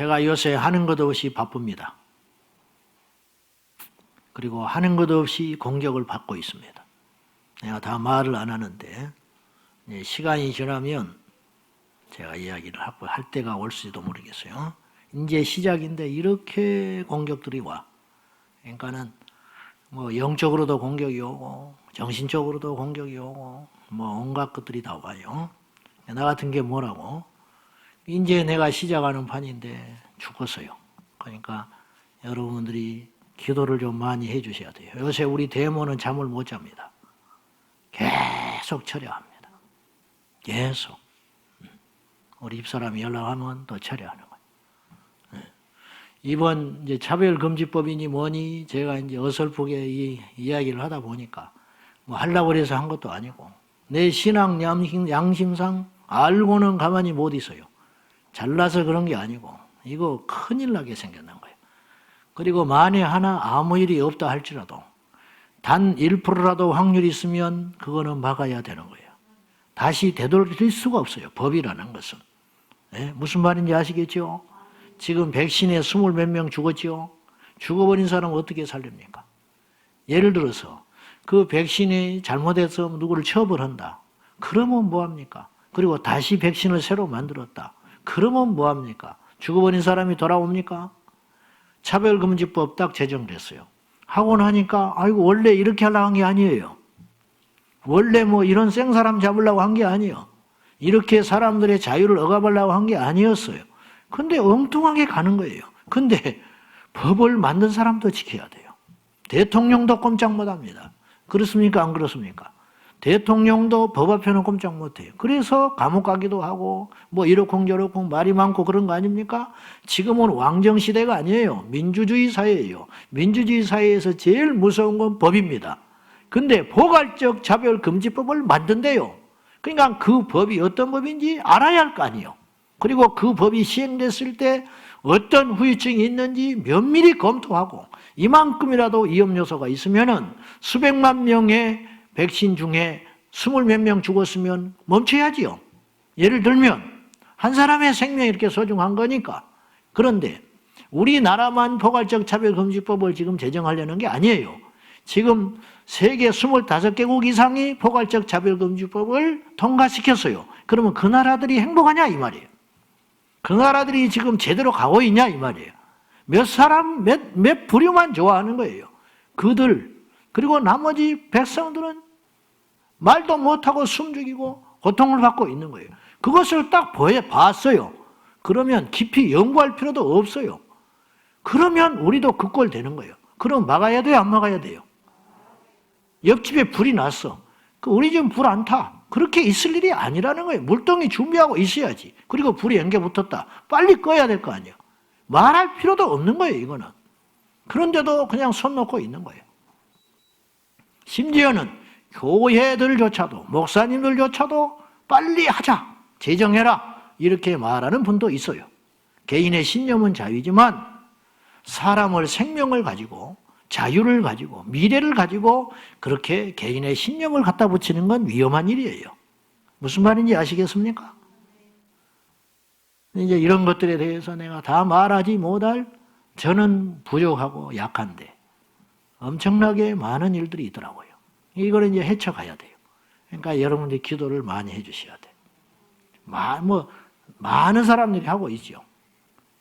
제가 요새 하는 것 없이 바쁩니다. 그리고 하는 것 없이 공격을 받고 있습니다. 내가 다 말을 안 하는데 시간이 지나면 제가 이야기를 하고 할 때가 올지도 모르겠어요. 이제 시작인데 이렇게 공격들이 와. 그러니까는 뭐 영적으로도 공격이 오고 정신적으로도 공격이 오고 뭐 온갖 것들이 다 와요. 나 같은 게 뭐라고? 이제 내가 시작하는 판인데 죽었어요. 그러니까 여러분들이 기도를 좀 많이 해 주셔야 돼요. 요새 우리 대모는 잠을 못 잡니다. 계속 철야합니다. 계속. 우리 집사람이 연락하면 또 철야하는 거예요. 이번 이제 차별금지법이니 뭐니 제가 이제 어설프게 이 이야기를 하다 보니까 뭐 하려고 해서 한 것도 아니고 내 신앙 양심상 알고는 가만히 못 있어요. 잘나서 그런 게 아니고 이거 큰일 나게 생겼는 거예요. 그리고 만에 하나 아무 일이 없다 할지라도 단 1%라도 확률이 있으면 그거는 막아야 되는 거예요. 다시 되돌릴 수가 없어요. 법이라는 것은. 네? 무슨 말인지 아시겠죠? 지금 백신에 20 몇 명 죽었죠? 죽어버린 사람은 어떻게 살립니까? 예를 들어서 그 백신이 잘못해서 누구를 처벌한다. 그러면 뭐합니까? 그리고 다시 백신을 새로 만들었다. 그러면 뭐합니까? 죽어버린 사람이 돌아옵니까? 차별금지법 딱 제정됐어요. 하고 나니까 아이고 원래 이렇게 하려고 한 게 아니에요. 원래 뭐 이런 생사람 잡으려고 한 게 아니에요. 이렇게 사람들의 자유를 억압하려고 한 게 아니었어요. 근데 엉뚱하게 가는 거예요. 근데 법을 만든 사람도 지켜야 돼요. 대통령도 꼼짝 못합니다. 그렇습니까? 안 그렇습니까? 대통령도 법 앞에는 꼼짝 못해요. 그래서 감옥 가기도 하고 뭐 이렇고 저렇고 말이 많고 그런 거 아닙니까? 지금은 왕정시대가 아니에요. 민주주의 사회예요. 민주주의 사회에서 제일 무서운 건 법입니다. 근데 포괄적 차별금지법을 만든대요. 그러니까 그 법이 어떤 법인지 알아야 할 거 아니에요. 그리고 그 법이 시행됐을 때 어떤 후유증이 있는지 면밀히 검토하고 이만큼이라도 위험 요소가 있으면은 수백만 명의 백신 중에 20 몇 명 죽었으면 멈춰야지요. 예를 들면 한 사람의 생명이 이렇게 소중한 거니까. 그런데 우리나라만 포괄적 차별금지법을 지금 제정하려는 게 아니에요. 지금 세계 25개국 이상이 포괄적 차별금지법을 통과시켰어요. 그러면 그 나라들이 행복하냐 이 말이에요. 그 나라들이 지금 제대로 가고 있냐 이 말이에요. 몇 사람 몇 부류만 좋아하는 거예요. 그들 그리고 나머지 백성들은 말도 못하고 숨죽이고 고통을 받고 있는 거예요. 그것을 딱 봤어요. 그러면 깊이 연구할 필요도 없어요. 그러면 우리도 그 꼴 되는 거예요. 그럼 막아야 돼요? 안 막아야 돼요? 옆집에 불이 났어. 우리 집은 불 안 타. 그렇게 있을 일이 아니라는 거예요. 물동이 준비하고 있어야지. 그리고 불이 연기에 붙었다. 빨리 꺼야 될 거 아니에요. 말할 필요도 없는 거예요, 이거는. 그런데도 그냥 손 놓고 있는 거예요. 심지어는 교회들조차도, 목사님들조차도 빨리 하자, 제정해라, 이렇게 말하는 분도 있어요. 개인의 신념은 자유지만 사람을 생명을 가지고 자유를 가지고 미래를 가지고 그렇게 개인의 신념을 갖다 붙이는 건 위험한 일이에요. 무슨 말인지 아시겠습니까? 이제 이런 것들에 대해서 내가 다 말하지 못할 저는 부족하고 약한데 엄청나게 많은 일들이 있더라고요. 이걸 이제 헤쳐가야 돼요. 그러니까 여러분들이 기도를 많이 해주셔야 돼요. 많은 사람들이 하고 있죠.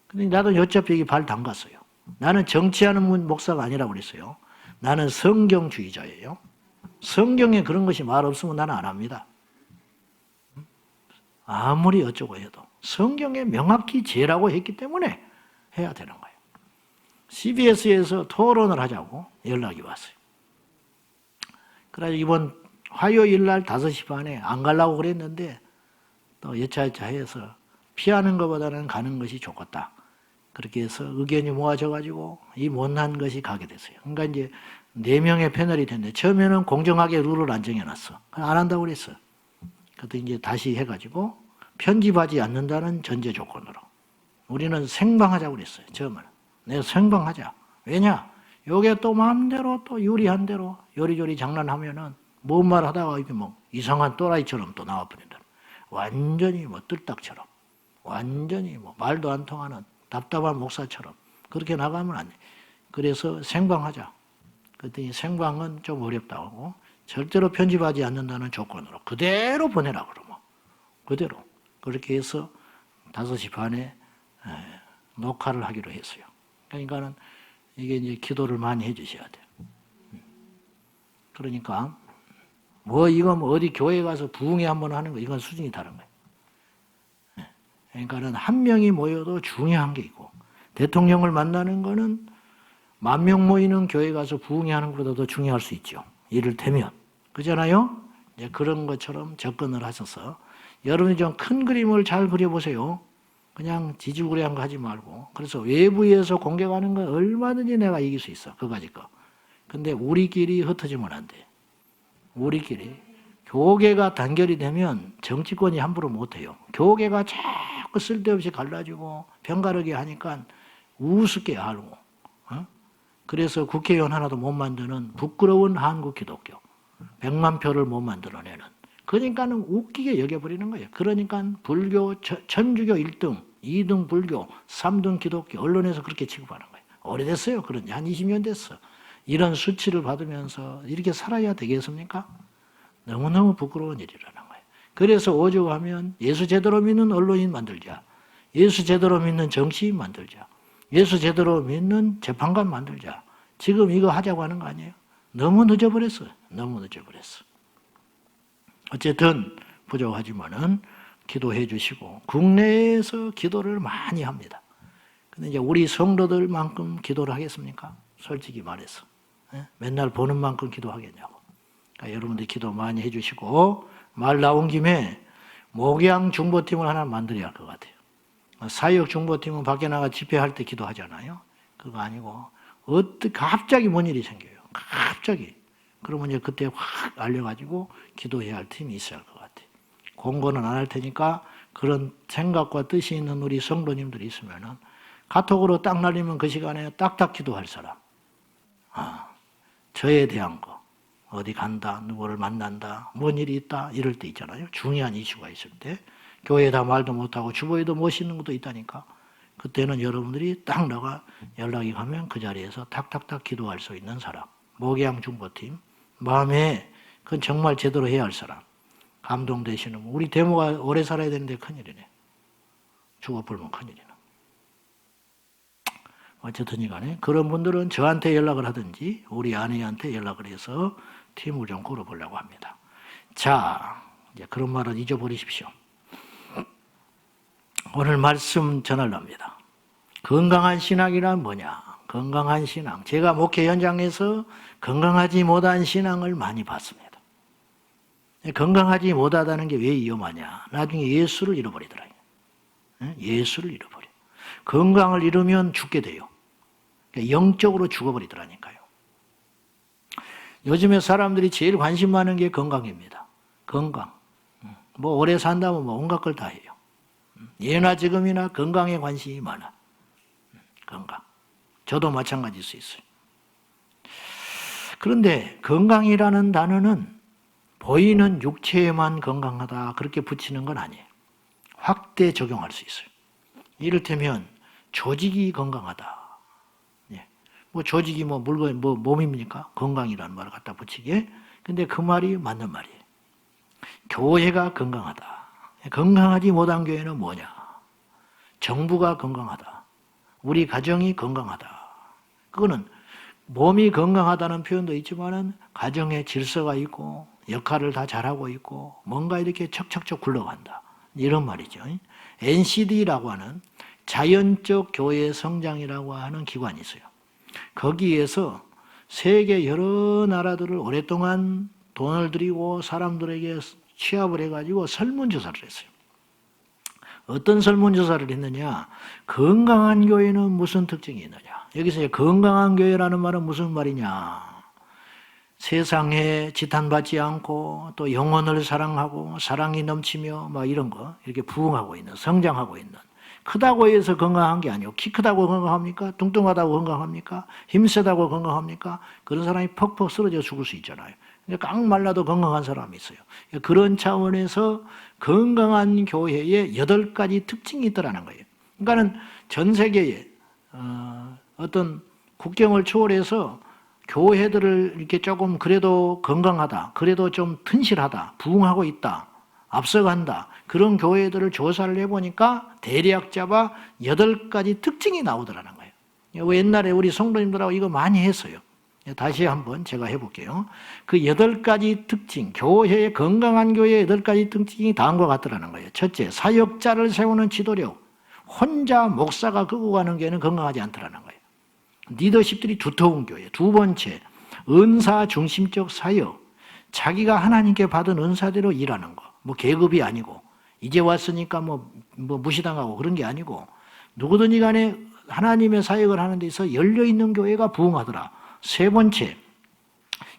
근데 나도 어차피 여기 발 담갔어요. 나는 정치하는 목사가 아니라고 그랬어요. 나는 성경주의자예요. 성경에 그런 것이 말 없으면 나는 안 합니다. 아무리 어쩌고 해도 성경에 명확히 죄라고 했기 때문에 해야 되는 거예요. CBS에서 토론을 하자고 연락이 왔어요. 그래서 이번 화요일 날 5시 반에 안 가려고 그랬는데 또 여차여차해서 피하는 것보다는 가는 것이 좋겠다. 그렇게 해서 의견이 모아져가지고 이 못난 것이 가게 됐어요. 그러니까 이제 4명의 패널이 됐는데 처음에는 공정하게 룰을 안 정해놨어. 안 한다고 그랬어. 그것도 이제 다시 해가지고 편집하지 않는다는 전제 조건으로. 우리는 생방하자고 그랬어요. 처음에는. 내가 생방하자. 왜냐? 요게 또 마음대로 또 유리한 대로 요리조리 장난하면은 뭔 말 하다가 이게 뭐 이상한 또라이처럼 또 나와버린다. 완전히 뭐 뜰딱처럼. 완전히 뭐 말도 안 통하는 답답한 목사처럼 그렇게 나가면 안 돼. 그래서 생방하자. 그랬더니 생방은 좀 어렵다고 하고 절대로 편집하지 않는다는 조건으로 그대로 보내라 그러면 그대로 그렇게 해서 5시 반에 녹화를 하기로 했어요. 그러니까는 이게 이제 기도를 많이 해주셔야 돼요. 그러니까 이건 어디 교회 가서 부흥회 한번 하는 거 이건 수준이 다른 거예요. 그러니까는 한 명이 모여도 중요한 게 있고 대통령을 만나는 거는 10,000명 모이는 교회 가서 부흥회 하는 것보다 더 중요할 수 있죠. 이를테면 그잖아요. 이제 그런 것처럼 접근을 하셔서 여러분이 좀 큰 그림을 잘 그려보세요. 그냥 지질구레한 거 하지 말고. 그래서 외부에서 공격하는 건 얼마든지 내가 이길 수 있어. 그가지 거. 근데 우리끼리 흩어지면 안 돼. 우리끼리. 교계가 단결이 되면 정치권이 함부로 못해요. 교계가 자꾸 쓸데없이 갈라지고 병가르게 하니까 우습게 알고. 그래서 국회의원 하나도 못 만드는 부끄러운 한국 기독교. 100만 표를 못 만들어내는. 그러니까는 웃기게 여겨버리는 거예요. 그러니까 불교, 천주교 1등, 2등 불교, 3등 기독교, 언론에서 그렇게 취급하는 거예요. 오래됐어요. 그런 지 한 20년 됐어. 이런 수치를 받으면서 이렇게 살아야 되겠습니까? 너무너무 부끄러운 일이라는 거예요. 그래서 오죽하면 예수 제대로 믿는 언론인 만들자. 예수 제대로 믿는 정치인 만들자. 예수 제대로 믿는 재판관 만들자. 지금 이거 하자고 하는 거 아니에요? 너무 늦어버렸어요. 너무 늦어버렸어. 어쨌든 부족하지만은 기도해 주시고 국내에서 기도를 많이 합니다. 근데 이제 우리 성도들만큼 기도를 하겠습니까? 솔직히 말해서. 맨날 보는 만큼 기도하겠냐고. 그러니까 여러분들 기도 많이 해 주시고 말 나온 김에 목양 중보팀을 하나 만들어야 할 것 같아요. 사역 중보팀은 밖에 나가 집회할 때 기도하잖아요. 그거 아니고 갑자기 뭔 일이 생겨요. 갑자기. 그러면 이제 그때 확 알려가지고 기도해야 할 팀이 있어야 할 것 같아요. 공고는 안 할 테니까 그런 생각과 뜻이 있는 우리 성도님들이 있으면은 카톡으로 딱 날리면 그 시간에 딱딱 기도할 사람. 저에 대한 거. 어디 간다, 누구를 만난다, 뭔 일이 있다, 이럴 때 있잖아요. 중요한 이슈가 있을 때. 교회에다 말도 못하고 주보에도 못 싣는 것도 있다니까. 그때는 여러분들이 딱 나가 연락이 가면 그 자리에서 탁탁탁 기도할 수 있는 사람. 목양 중보팀. 마음에 그건 정말 제대로 해야 할 사람. 감동되시는 분. 우리 대모가 오래 살아야 되는데 큰일이네. 죽어버리면 큰일이네. 어쨌든 간에 그런 분들은 저한테 연락을 하든지 우리 아내한테 연락을 해서 팀을 좀 꾸려보려고 합니다. 자, 이제 그런 말은 잊어버리십시오. 오늘 말씀 전하려합니다. 건강한 신앙이란 뭐냐? 건강한 신앙. 제가 목회 현장에서 건강하지 못한 신앙을 많이 봤습니다. 건강하지 못하다는 게 왜 위험하냐? 나중에 예수를 잃어버리더라. 예수를 잃어버려. 건강을 잃으면 죽게 돼요. 영적으로 죽어버리더라니까요. 요즘에 사람들이 제일 관심 많은 게 건강입니다. 건강. 뭐 오래 산다면 뭐 온갖 걸 다 해요. 예나 지금이나 건강에 관심이 많아. 건강. 저도 마찬가지일 수 있어요. 그런데 건강이라는 단어는 보이는 육체에만 건강하다 그렇게 붙이는 건 아니에요. 확대 적용할 수 있어요. 이를테면 조직이 건강하다. 뭐 조직이 뭐 물건 뭐 몸입니까? 건강이라는 말을 갖다 붙이게. 근데 그 말이 맞는 말이에요. 교회가 건강하다. 건강하지 못한 교회는 뭐냐? 정부가 건강하다. 우리 가정이 건강하다. 그거는 몸이 건강하다는 표현도 있지만은 가정에 질서가 있고 역할을 다 잘하고 있고 뭔가 이렇게 척척척 굴러간다. 이런 말이죠. NCD라고 하는 자연적 교회 성장이라고 하는 기관이 있어요. 거기에서 세계 여러 나라들을 오랫동안 돈을 들이고 사람들에게 취합을 해가지고 설문조사를 했어요. 어떤 설문조사를 했느냐? 건강한 교회는 무슨 특징이 있느냐? 여기서 건강한 교회라는 말은 무슨 말이냐? 세상에 지탄받지 않고 또 영혼을 사랑하고 사랑이 넘치며 막 이런 거 이렇게 부흥하고 있는, 성장하고 있는. 크다고 해서 건강한 게 아니고 키 크다고 건강합니까? 뚱뚱하다고 건강합니까? 힘세다고 건강합니까? 그런 사람이 퍽퍽 쓰러져 죽을 수 있잖아요. 깡 말라도 건강한 사람이 있어요. 그런 차원에서 건강한 교회에 8가지 특징이 있더라는 거예요. 그러니까는 전 세계에 어떤 국경을 초월해서 교회들을 이렇게 조금 그래도 건강하다, 그래도 좀 튼실하다, 부흥하고 있다, 앞서간다, 그런 교회들을 조사를 해보니까 대략 잡아 8가지 특징이 나오더라는 거예요. 옛날에 우리 성도님들하고 이거 많이 했어요. 다시 한번 제가 해볼게요. 그 8가지 특징, 교회의 건강한 교회의 8가지 특징이 다음과 같더라는 거예요. 첫째, 사역자를 세우는 지도력. 혼자 목사가 끌고 가는 교회는 건강하지 않더라는 거예요. 리더십들이 두터운 교회. 두 번째, 은사 중심적 사역. 자기가 하나님께 받은 은사대로 일하는 거. 뭐 계급이 아니고 이제 왔으니까 뭐 무시당하고 그런 게 아니고 누구든지 간에 하나님의 사역을 하는 데 있어 열려있는 교회가 부흥하더라. 세 번째,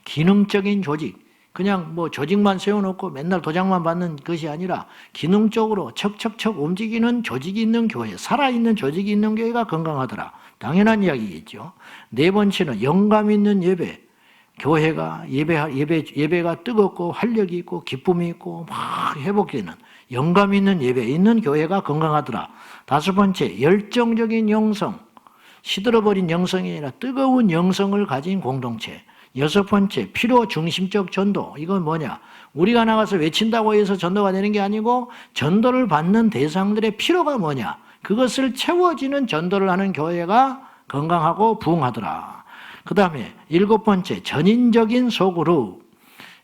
기능적인 조직. 그냥 뭐 조직만 세워놓고 맨날 도장만 받는 것이 아니라 기능적으로 척척척 움직이는 조직이 있는 교회, 살아있는 조직이 있는 교회가 건강하더라. 당연한 이야기겠죠. 네 번째는 영감 있는 예배. 교회가 예배가 뜨겁고 활력이 있고 기쁨이 있고 막 회복되는 영감 있는 예배 있는 교회가 건강하더라. 다섯 번째, 열정적인 영성. 시들어버린 영성이 아니라 뜨거운 영성을 가진 공동체. 여섯 번째, 필요 중심적 전도. 이건 뭐냐? 우리가 나가서 외친다고 해서 전도가 되는 게 아니고 전도를 받는 대상들의 필요가 뭐냐? 그것을 채워지는 전도를 하는 교회가 건강하고 부흥하더라. 그 다음에 일곱 번째, 전인적인 소그룹.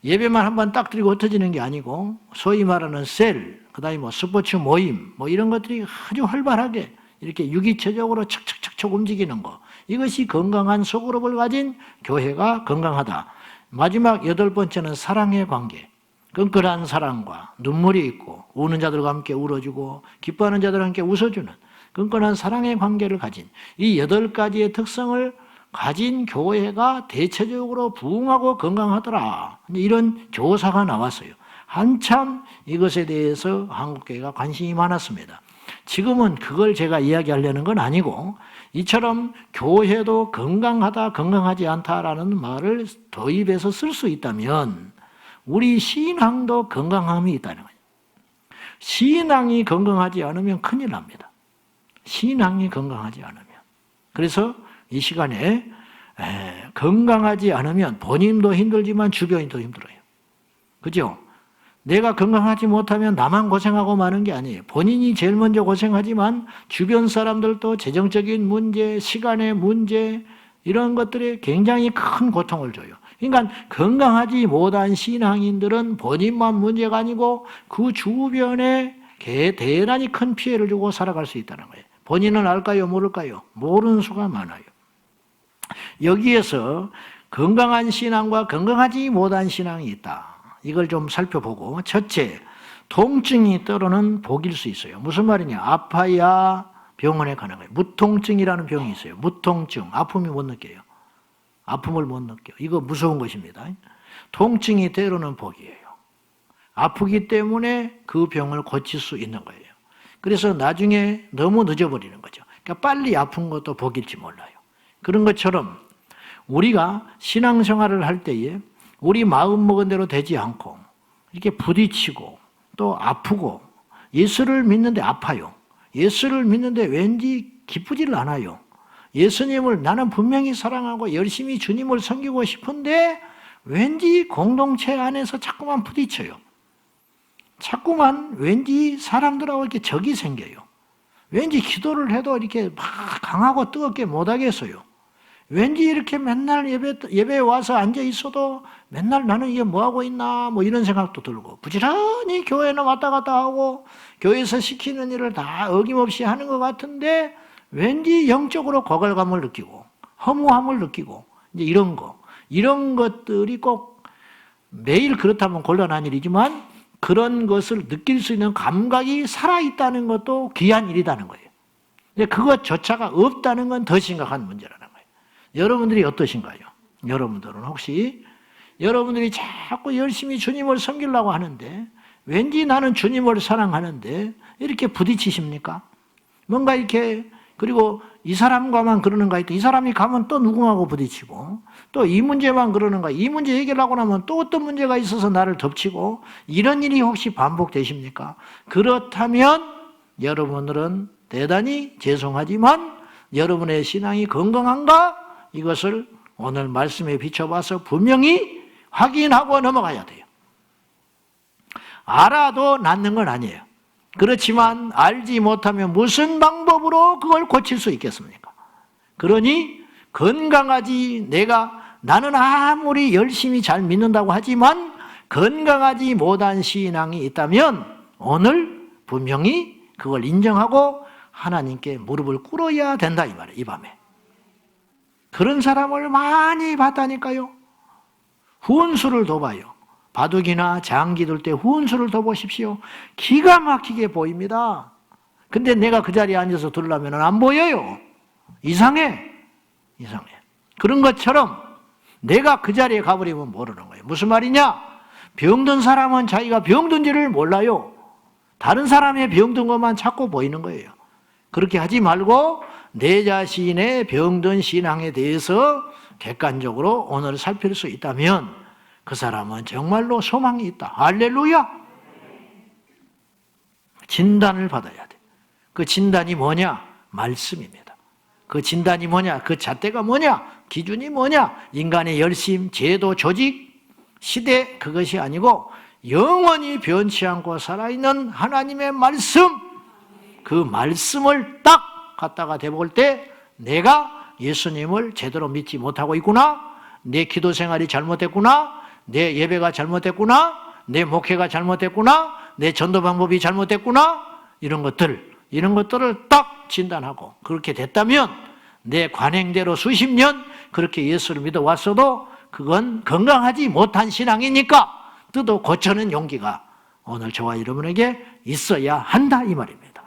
예배만 한번 딱 드리고 흩어지는 게 아니고 소위 말하는 셀, 그 다음에 뭐 스포츠 모임, 뭐 이런 것들이 아주 활발하게 이렇게 유기체적으로 척척척척 움직이는 거. 이것이 건강한 소그룹을 가진 교회가 건강하다. 마지막 여덟 번째는 사랑의 관계. 끈끈한 사랑과 눈물이 있고 우는 자들과 함께 울어주고 기뻐하는 자들과 함께 웃어주는 끈끈한 사랑의 관계를 가진 이 8가지의 특성을 가진 교회가 대체적으로 부흥하고 건강하더라. 이런 조사가 나왔어요. 한참 이것에 대해서 한국교회가 관심이 많았습니다. 지금은 그걸 제가 이야기하려는 건 아니고 이처럼 교회도 건강하다, 건강하지 않다라는 말을 도입해서 쓸 수 있다면 우리 신앙도 건강함이 있다는 거예요. 신앙이 건강하지 않으면 큰일 납니다. 신앙이 건강하지 않으면. 그래서 이 시간에 건강하지 않으면 본인도 힘들지만 주변이 더 힘들어요. 그죠? 내가 건강하지 못하면 나만 고생하고 마는 게 아니에요. 본인이 제일 먼저 고생하지만 주변 사람들도 재정적인 문제, 시간의 문제 이런 것들이 굉장히 큰 고통을 줘요. 그러니까 건강하지 못한 신앙인들은 본인만 문제가 아니고 그 주변에 대단히 큰 피해를 주고 살아갈 수 있다는 거예요. 본인은 알까요? 모를까요? 모르는 수가 많아요. 여기에서 건강한 신앙과 건강하지 못한 신앙이 있다. 이걸 좀 살펴보고 첫째, 통증이 때로는 복일 수 있어요. 무슨 말이냐? 아파야 병원에 가는 거예요. 무통증이라는 병이 있어요. 무통증, 아픔이 못 느껴요. 아픔을 못 느껴요. 이거 무서운 것입니다. 통증이 때로는 복이에요. 아프기 때문에 그 병을 고칠 수 있는 거예요. 그래서 나중에 너무 늦어버리는 거죠. 그러니까 빨리 아픈 것도 복일지 몰라요. 그런 것처럼 우리가 신앙생활을 할 때에 우리 마음먹은 대로 되지 않고 이렇게 부딪히고 또 아프고 예수를 믿는데 아파요. 예수를 믿는데 왠지 기쁘지를 않아요. 예수님을 나는 분명히 사랑하고 열심히 주님을 섬기고 싶은데 왠지 공동체 안에서 자꾸만 부딪혀요. 자꾸만 왠지 사람들하고 이렇게 적이 생겨요. 왠지 기도를 해도 이렇게 막 강하고 뜨겁게 못하겠어요. 왠지 이렇게 맨날 예배에 와서 앉아 있어도 맨날 나는 이게 뭐하고 있나 뭐 이런 생각도 들고 부지런히 교회는 왔다 갔다 하고 교회에서 시키는 일을 다 어김없이 하는 것 같은데 왠지 영적으로 고갈감을 느끼고 허무함을 느끼고 이제 이런 것들이 꼭 매일 그렇다면 곤란한 일이지만 그런 것을 느낄 수 있는 감각이 살아있다는 것도 귀한 일이라는 거예요. 근데 그것조차가 없다는 건 더 심각한 문제라는 거예요. 여러분들이 어떠신가요? 여러분들은 혹시 여러분들이 자꾸 열심히 주님을 섬기려고 하는데 왠지 나는 주님을 사랑하는데 이렇게 부딪히십니까? 뭔가 이렇게 그리고 이 사람과만 그러는가 했더니 이 사람이 가면 또 누구하고 부딪히고 또 이 문제만 그러는가 이 문제 해결하고 나면 또 어떤 문제가 있어서 나를 덮치고 이런 일이 혹시 반복되십니까? 그렇다면 여러분들은 대단히 죄송하지만 여러분의 신앙이 건강한가? 이것을 오늘 말씀에 비춰봐서 분명히 확인하고 넘어가야 돼요. 알아도 낫는 건 아니에요. 그렇지만 알지 못하면 무슨 방법으로 그걸 고칠 수 있겠습니까? 그러니 건강하지 나는 아무리 열심히 잘 믿는다고 하지만 건강하지 못한 신앙이 있다면 오늘 분명히 그걸 인정하고 하나님께 무릎을 꿇어야 된다 이 말이에요. 이 밤에. 그런 사람을 많이 봤다니까요. 후원수를 둬봐요. 바둑이나 장기 둘 때 후원수를 둬보십시오. 기가 막히게 보입니다. 근데 내가 그 자리에 앉아서 들으려면 안 보여요. 이상해. 그런 것처럼 내가 그 자리에 가버리면 모르는 거예요. 무슨 말이냐? 병든 사람은 자기가 병든지를 몰라요. 다른 사람의 병든 것만 자꾸 보이는 거예요. 그렇게 하지 말고 내 자신의 병든 신앙에 대해서 객관적으로 오늘 살필 수 있다면 그 사람은 정말로 소망이 있다. 할렐루야! 진단을 받아야 돼. 그 진단이 뭐냐? 말씀입니다. 그 진단이 뭐냐? 그 잣대가 뭐냐? 기준이 뭐냐? 인간의 열심, 제도, 조직, 시대 그것이 아니고 영원히 변치 않고 살아있는 하나님의 말씀, 그 말씀을 딱 갖다가 대볼 때 내가 예수님을 제대로 믿지 못하고 있구나, 내 기도 생활이 잘못됐구나, 내 예배가 잘못됐구나, 내 목회가 잘못됐구나, 내 전도 방법이 잘못됐구나, 이런 것들을 딱 진단하고 그렇게 됐다면 내 관행대로 수십 년 그렇게 예수를 믿어왔어도 그건 건강하지 못한 신앙이니까 뜯어 고쳐는 용기가 오늘 저와 여러분에게 있어야 한다 이 말입니다.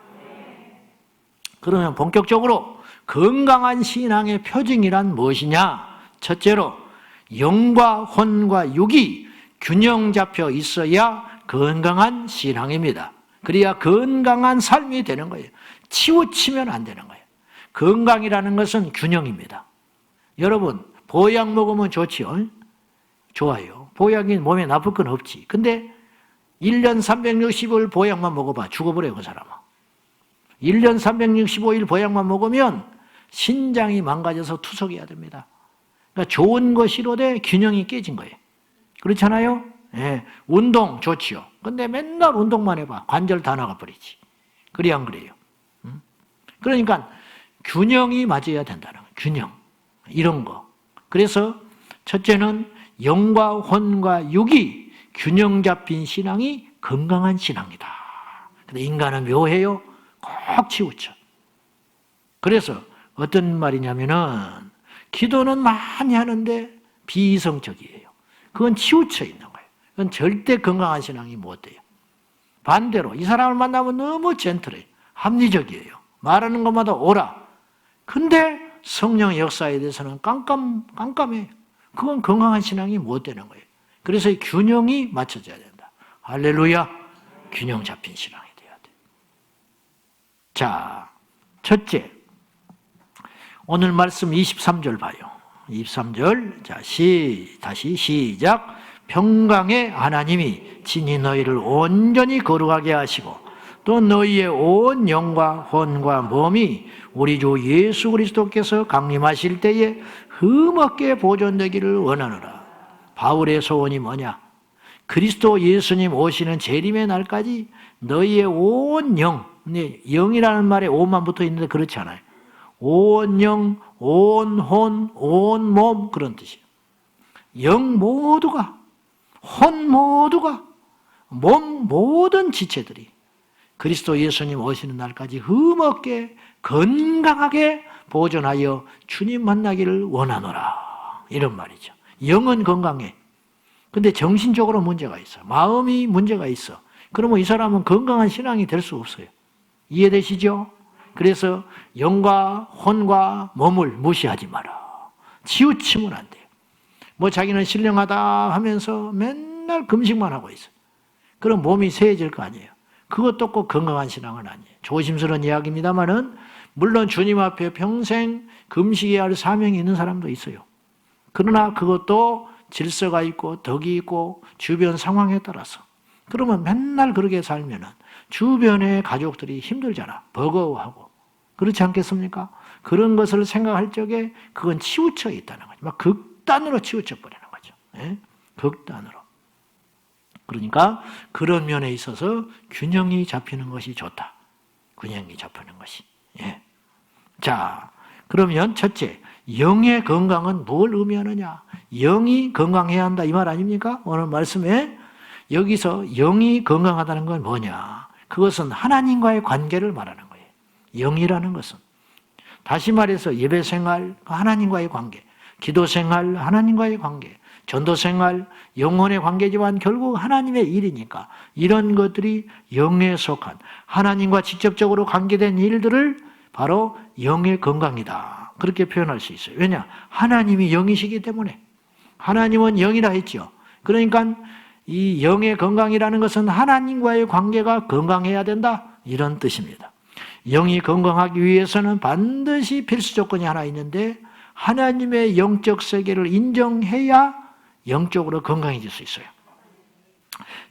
그러면 본격적으로 건강한 신앙의 표징이란 무엇이냐? 첫째로 영과 혼과 육이 균형 잡혀 있어야 건강한 신앙입니다. 그래야 건강한 삶이 되는 거예요. 치우치면 안 되는 거예요. 건강이라는 것은 균형입니다. 여러분, 보약 먹으면 좋지요? 좋아요. 보약이 몸에 나쁠 건 없지. 근데 1년 365일 보약만 먹어봐. 죽어버려요, 그 사람은. 1년 365일 보약만 먹으면 신장이 망가져서 투석해야 됩니다. 그러니까 좋은 것이로되 균형이 깨진 거예요. 그렇잖아요? 예, 운동 좋지요. 근데 맨날 운동만 해봐. 관절 다 나가버리지. 그래 안 그래요? 그러니까 균형이 맞아야 된다는 거예요. 균형. 이런 거. 그래서 첫째는 영과 혼과 육이 균형 잡힌 신앙이 건강한 신앙이다. 근데 인간은 묘해요. 꼭 치우쳐. 그래서 어떤 말이냐면은 기도는 많이 하는데 비이성적이에요. 그건 치우쳐 있는 거예요. 그건 절대 건강한 신앙이 못 돼요. 반대로 이 사람을 만나면 너무 젠틀해요. 합리적이에요. 말하는 것마다 옳아. 근데 성령 역사에 대해서는 깜깜해요. 그건 건강한 신앙이 못 되는 거예요. 그래서 이 균형이 맞춰져야 된다. 할렐루야. 균형 잡힌 신앙이 돼야 돼. 자, 첫째. 오늘 말씀 23절 봐요. 23절. 자, 다시 시작. 평강의 하나님이 친히 너희를 온전히 거룩하게 하시고 또 너희의 온 영과 혼과 몸이 우리 주 예수 그리스도께서 강림하실 때에 흠없게 보존되기를 원하노라. 바울의 소원이 뭐냐? 그리스도 예수님 오시는 재림의 날까지 너희의 온 영, 영이라는 말에 온만 붙어 있는데 그렇지 않아요. 온 영, 온 혼, 온 몸 그런 뜻이에요. 영 모두가, 혼 모두가, 몸 모든 지체들이 그리스도 예수님 오시는 날까지 흠없게 건강하게 보존하여 주님 만나기를 원하노라. 이런 말이죠. 영은 건강해. 근데 정신적으로 문제가 있어. 마음이 문제가 있어. 그러면 이 사람은 건강한 신앙이 될 수 없어요. 이해되시죠? 그래서 영과 혼과 몸을 무시하지 마라. 치우치면 안 돼요. 뭐 자기는 신령하다 하면서 맨날 금식만 하고 있어. 그럼 몸이 쇠해질 거 아니에요. 그것도 꼭 건강한 신앙은 아니에요. 조심스러운 이야기입니다만은 물론 주님 앞에 평생 금식해야 할 사명이 있는 사람도 있어요. 그러나 그것도 질서가 있고 덕이 있고 주변 상황에 따라서. 그러면 맨날 그렇게 살면은 주변의 가족들이 힘들잖아. 버거워하고. 그렇지 않겠습니까? 그런 것을 생각할 적에 그건 치우쳐 있다는 거죠. 막 극단으로 치우쳐 버리는 거죠. 예? 극단으로. 그러니까 그런 면에 있어서 균형이 잡히는 것이 좋다. 균형이 잡히는 것이. 예. 자, 그러면 첫째, 영의 건강은 뭘 의미하느냐? 영이 건강해야 한다 이 말 아닙니까? 오늘 말씀에 여기서 영이 건강하다는 건 뭐냐? 그것은 하나님과의 관계를 말하는 거예요. 영이라는 것은. 다시 말해서 예배 생활, 하나님과의 관계, 기도 생활, 하나님과의 관계, 전도 생활, 영혼의 관계지만 결국 하나님의 일이니까 이런 것들이 영에 속한 하나님과 직접적으로 관계된 일들을 바로 영의 건강이다. 그렇게 표현할 수 있어요. 왜냐? 하나님이 영이시기 때문에. 하나님은 영이라 했죠. 그러니까 이 영의 건강이라는 것은 하나님과의 관계가 건강해야 된다. 이런 뜻입니다. 영이 건강하기 위해서는 반드시 필수 조건이 하나 있는데 하나님의 영적 세계를 인정해야 영적으로 건강해질 수 있어요.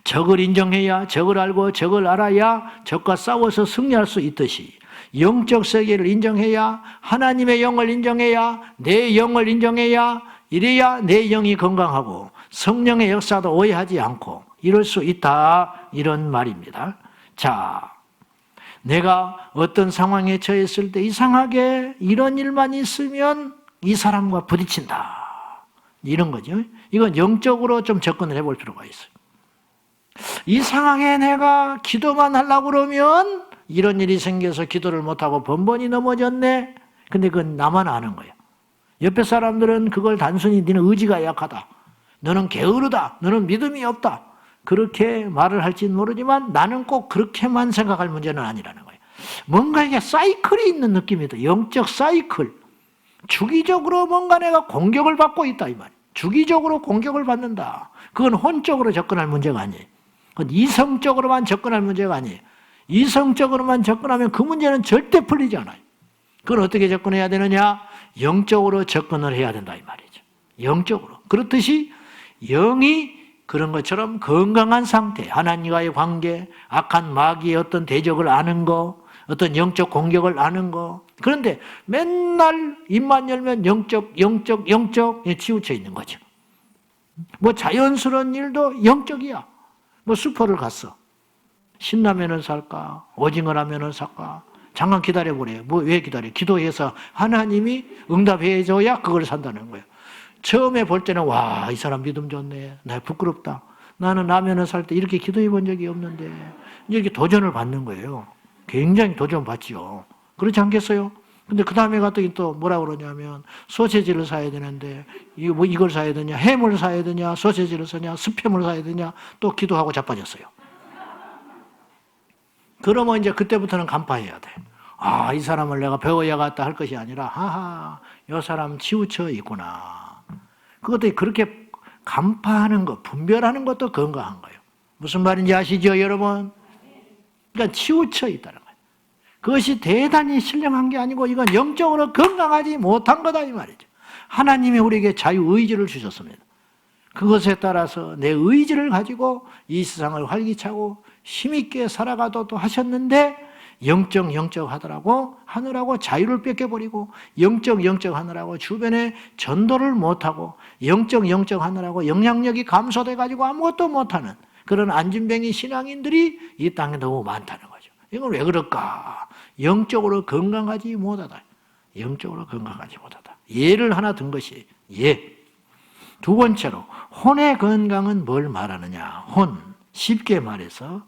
적을 인정해야 적을 알고 적을 알아야 적과 싸워서 승리할 수 있듯이 영적 세계를 인정해야 하나님의 영을 인정해야 내 영을 인정해야 이래야 내 영이 건강하고 성령의 역사도 오해하지 않고 이럴 수 있다. 이런 말입니다. 자, 내가 어떤 상황에 처했을 때 이상하게 이런 일만 있으면 이 사람과 부딪힌다. 이런 거죠. 이건 영적으로 좀 접근을 해볼 필요가 있어요. 이상하게 내가 기도만 하려고 그러면 이런 일이 생겨서 기도를 못하고 번번이 넘어졌네. 근데 그건 나만 아는 거예요. 옆에 사람들은 그걸 단순히 너는 의지가 약하다. 너는 게으르다. 너는 믿음이 없다. 그렇게 말을 할지는 모르지만 나는 꼭 그렇게만 생각할 문제는 아니라는 거예요. 뭔가 이게 사이클이 있는 느낌이다. 영적 사이클. 주기적으로 뭔가 내가 공격을 받고 있다 이 말이에요. 주기적으로 공격을 받는다. 그건 혼적으로 접근할 문제가 아니에요. 그건 이성적으로만 접근할 문제가 아니에요. 이성적으로만 접근하면 그 문제는 절대 풀리지 않아요. 그건 어떻게 접근해야 되느냐? 영적으로 접근을 해야 된다 이 말이죠. 영적으로. 그렇듯이 영이 그런 것처럼 건강한 상태, 하나님과의 관계, 악한 마귀의 어떤 대적을 아는 거, 어떤 영적 공격을 아는 거. 그런데 맨날 입만 열면 영적에 치우쳐 있는 거죠. 뭐 자연스러운 일도 영적이야. 뭐 슈퍼를 갔어. 신라면을 살까? 오징어라면을 살까? 잠깐 기다려보래. 뭐 왜 기다려? 기도해서 하나님이 응답해줘야 그걸 산다는 거예요. 처음에 볼 때는 와, 이 사람 믿음 좋네. 나 부끄럽다. 나는 라면을 살 때 이렇게 기도해 본 적이 없는데 이렇게 도전을 받는 거예요. 굉장히 도전받지요. 그렇지 않겠어요? 근데 그 다음에 갔더니 또 뭐라 그러냐면 소세지를 사야 되는데 이걸 사야 되냐, 햄을 사야 되냐, 소세지를 사냐, 스팸을 사야 되냐 또 기도하고 자빠졌어요. 그러면 이제 그때부터는 간파해야 돼. 아, 이 사람을 내가 배워야겠다 할 것이 아니라 하하, 이 사람 치우쳐 있구나. 그것도 그렇게 간파하는 것, 분별하는 것도 건강한 거예요. 무슨 말인지 아시죠, 여러분? 그러니까 치우쳐 있다는 거예요. 그것이 대단히 신령한 게 아니고 이건 영적으로 건강하지 못한 거다 이 말이죠. 하나님이 우리에게 자유의지를 주셨습니다. 그것에 따라서 내 의지를 가지고 이 세상을 활기차고 힘있게 살아가도록 하셨는데 영적 하느라고 자유를 뺏겨버리고 영적 하느라고 주변에 전도를 못하고 영적 하느라고 영향력이 감소돼가지고 아무것도 못하는 그런 안진뱅이 신앙인들이 이 땅에 너무 많다는 거죠. 이건 왜 그럴까? 영적으로 건강하지 못하다. 영적으로 건강하지 못하다. 예를 하나 든 것이 예. 두 번째로 혼의 건강은 뭘 말하느냐? 혼. 쉽게 말해서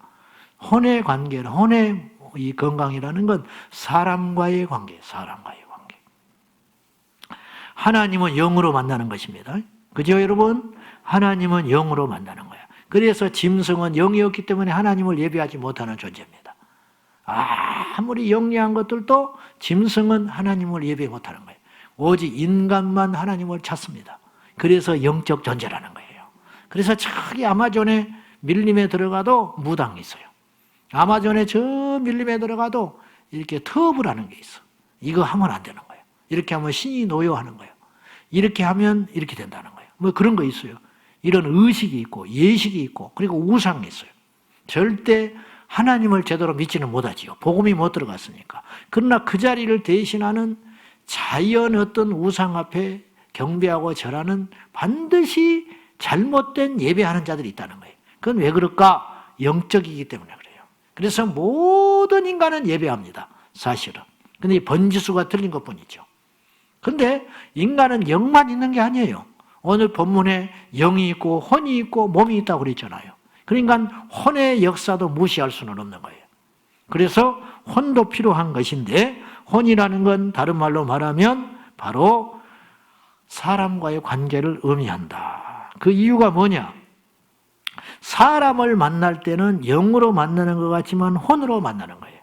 혼의 관계는 혼의 이 건강이라는 건 사람과의 관계, 사람과의 관계. 하나님은 영으로 만나는 것입니다. 그죠, 여러분? 하나님은 영으로 만나는 거야. 그래서 짐승은 영이었기 때문에 하나님을 예배하지 못하는 존재입니다. 아무리 영리한 것들도 짐승은 하나님을 예배 못하는 거예요. 오직 인간만 하나님을 찾습니다. 그래서 영적 존재라는 거예요. 그래서 저기 아마존에 밀림에 들어가도 무당이 있어요. 아마존에 저 밀림에 들어가도 이렇게 터부라는 게 있어. 이거 하면 안 되는 거예요. 이렇게 하면 신이 노여하는 거예요. 이렇게 하면 이렇게 된다는 거예요. 뭐 그런 거 있어요. 이런 의식이 있고 예식이 있고 그리고 우상이 있어요. 절대 하나님을 제대로 믿지는 못하지요. 복음이 못 들어갔으니까. 그러나 그 자리를 대신하는 자연 어떤 우상 앞에 경배하고 절하는 반드시 잘못된 예배하는 자들이 있다는 거예요. 그건 왜 그럴까? 영적이기 때문에 그래요. 그래서 모든 인간은 예배합니다. 사실은. 근데 번지수가 틀린 것뿐이죠. 근데 인간은 영만 있는 게 아니에요. 오늘 본문에 영이 있고 혼이 있고 몸이 있다고 그랬잖아요. 그러니까 혼의 역사도 무시할 수는 없는 거예요. 그래서 혼도 필요한 것인데 혼이라는 건 다른 말로 말하면 바로 사람과의 관계를 의미한다. 그 이유가 뭐냐? 사람을 만날 때는 영으로 만나는 것 같지만 혼으로 만나는 거예요.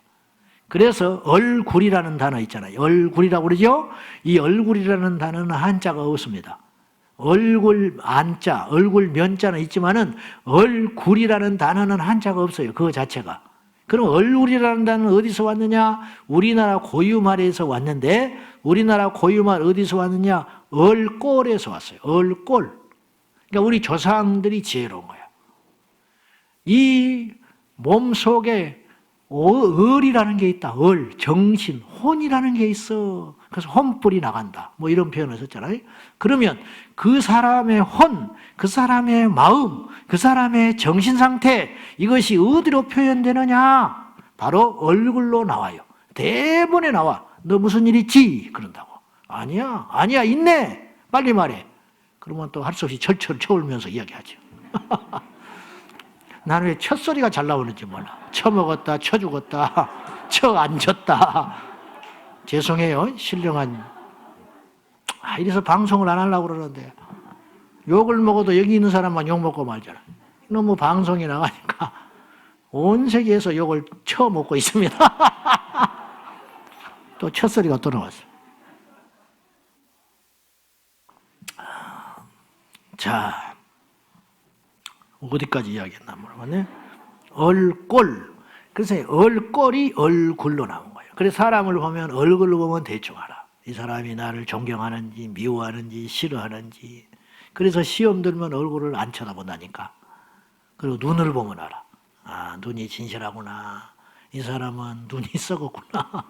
그래서 얼굴이라는 단어 있잖아요. 얼굴이라고 그러죠? 이 얼굴이라는 단어는 한자가 없습니다. 얼굴 안자, 얼굴 면자는 있지만은 얼굴이라는 단어는 한자가 없어요. 그거 자체가. 그럼 얼굴이라는 단어는 어디서 왔느냐? 우리나라 고유말에서 왔는데 우리나라 고유말 어디서 왔느냐? 얼꼴에서 왔어요. 얼꼴. 그러니까 우리 조상들이 지혜로운 거야. 이 몸속에 을이라는 게 있다. 정신, 혼이라는 게 있어. 그래서 혼불이 나간다. 뭐 이런 표현을 썼잖아요. 그러면 그 사람의 혼, 그 사람의 마음, 그 사람의 정신 상태, 이것이 어디로 표현되느냐? 바로 얼굴로 나와요. 대본에 나와. 너 무슨 일 있지? 그런다고. 아니야, 있네. 빨리 말해. 그러면 또 할 수 없이 철철 쳐울면서 이야기하죠. 나는 왜 첫소리가 잘 나오는지 몰라. 쳐먹었다, 쳐죽었다, 쳐앉았다. 죄송해요. 신령한. 이래서 방송을 안 하려고 그러는데 욕을 먹어도 여기 있는 사람만 욕 먹고 말잖아. 너무 방송에 나가니까 온 세계에서 욕을 쳐먹고 있습니다. 또 첫소리가 또 나왔어. 자, 어디까지 이야기했나 모르겠네. 얼꼴. 그래서 얼꼴이 얼굴로 나온 거예요. 그래서 사람을 보면 얼굴로 보면 대충 알아. 이 사람이 나를 존경하는지 미워하는지 싫어하는지. 그래서 시험 들면 얼굴을 안 쳐다본다니까. 그리고 눈을 보면 알아. 눈이 진실하구나. 이 사람은 눈이 썩었구나.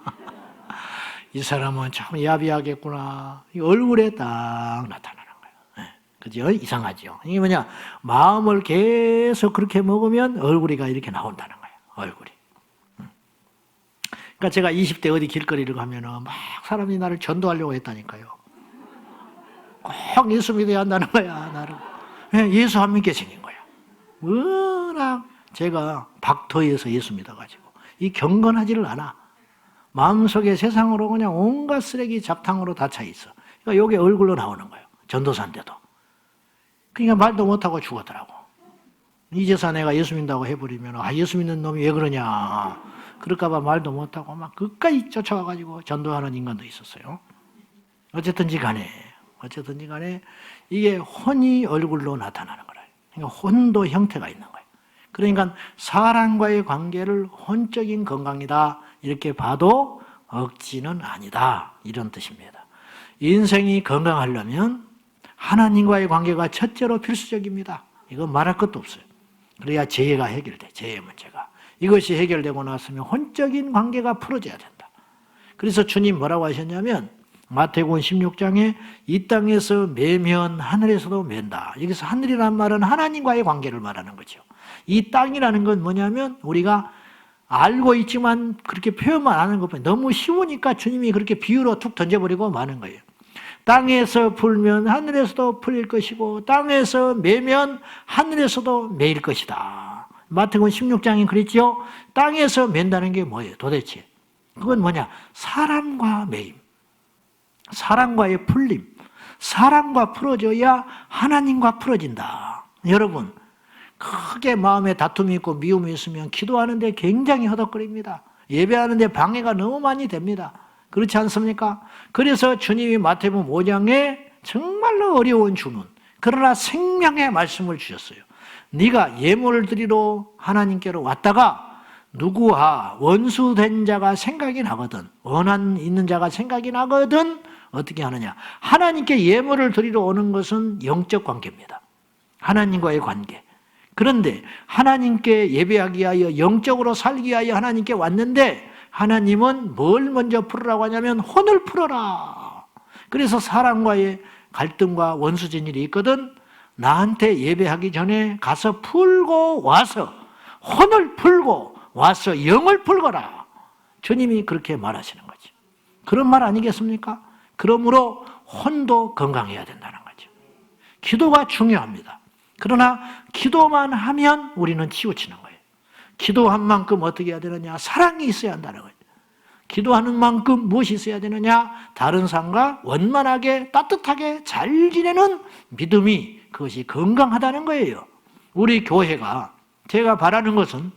이 사람은 참 야비하겠구나. 이 얼굴에 딱 나타나는 거예요. 그죠? 이상하죠? 이게 뭐냐? 마음을 계속 그렇게 먹으면 얼굴이가 이렇게 나온다는 거예요. 얼굴이. 그러니까 제가 20대 어디 길거리를 가면은 막 사람이 나를 전도하려고 했다니까요. 꼭 예수 믿어야 한다는 거야, 나를. 예수 안 믿게 생긴 거야. 워낙 제가 박터에서 예수 믿어가지고. 이 경건하지를 않아. 마음속에 세상으로 그냥 온갖 쓰레기 잡탕으로 다 차 있어. 그러니까 여기 얼굴로 나오는 거예요. 전도사인데도. 그러니까 말도 못하고 죽었더라고. 이제서 내가 예수 믿는다고 해버리면 예수 믿는 놈이 왜 그러냐. 그럴까봐 말도 못하고 막 끝까지 쫓아와가지고 전도하는 인간도 있었어요. 어쨌든지 간에 이게 혼이 얼굴로 나타나는 거예요. 그러니까 혼도 형태가 있는 거예요. 그러니까 사람과의 관계를 혼적인 건강이다 이렇게 봐도 억지는 아니다 이런 뜻입니다. 인생이 건강하려면 하나님과의 관계가 첫째로 필수적입니다. 이건 말할 것도 없어요. 그래야 재해가 해결돼. 재해 문제가. 이것이 해결되고 났으면 혼적인 관계가 풀어져야 된다. 그래서 주님 뭐라고 하셨냐면 마태복음 16장에 이 땅에서 매면 하늘에서도 맨다. 여기서 하늘이란 말은 하나님과의 관계를 말하는 거죠. 이 땅이라는 건 뭐냐면 우리가 알고 있지만 그렇게 표현만 하는 것뿐이 너무 쉬우니까 주님이 그렇게 비유로 툭 던져버리고 마는 거예요. 땅에서 풀면 하늘에서도 풀릴 것이고 땅에서 매면 하늘에서도 매일 것이다. 마태복음 16장이 그랬죠. 땅에서 맨다는 게 뭐예요 도대체? 그건 뭐냐? 사랑과 매임, 사랑과의 풀림, 사랑과 풀어져야 하나님과 풀어진다. 여러분 크게 마음에 다툼이 있고 미움이 있으면 기도하는데 굉장히 허덕거립니다. 예배하는데 방해가 너무 많이 됩니다. 그렇지 않습니까? 그래서 주님이 마태복음 5장에 정말로 어려운 주문, 그러나 생명의 말씀을 주셨어요. 네가 예물을 드리러 하나님께로 왔다가 누구와 원수된 자가 생각이 나거든, 원한 있는 자가 생각이 나거든 어떻게 하느냐? 하나님께 예물을 드리러 오는 것은 영적 관계입니다. 하나님과의 관계. 그런데 하나님께 예배하기 위하여 영적으로 살기 위하여 하나님께 왔는데 하나님은 뭘 먼저 풀으라고 하냐면 혼을 풀어라. 그래서 사람과의 갈등과 원수진일이 있거든. 나한테 예배하기 전에 가서 풀고 와서 혼을 풀고 와서 영을 풀거라. 주님이 그렇게 말하시는 거지. 그런 말 아니겠습니까? 그러므로 혼도 건강해야 된다는 거죠. 기도가 중요합니다. 그러나 기도만 하면 우리는 치우치는 거예요. 기도한 만큼 어떻게 해야 되느냐? 사랑이 있어야 한다는 거예요. 기도하는 만큼 무엇이 있어야 되느냐? 다른 사람과 원만하게 따뜻하게 잘 지내는 믿음이 그것이 건강하다는 거예요. 우리 교회가 제가 바라는 것은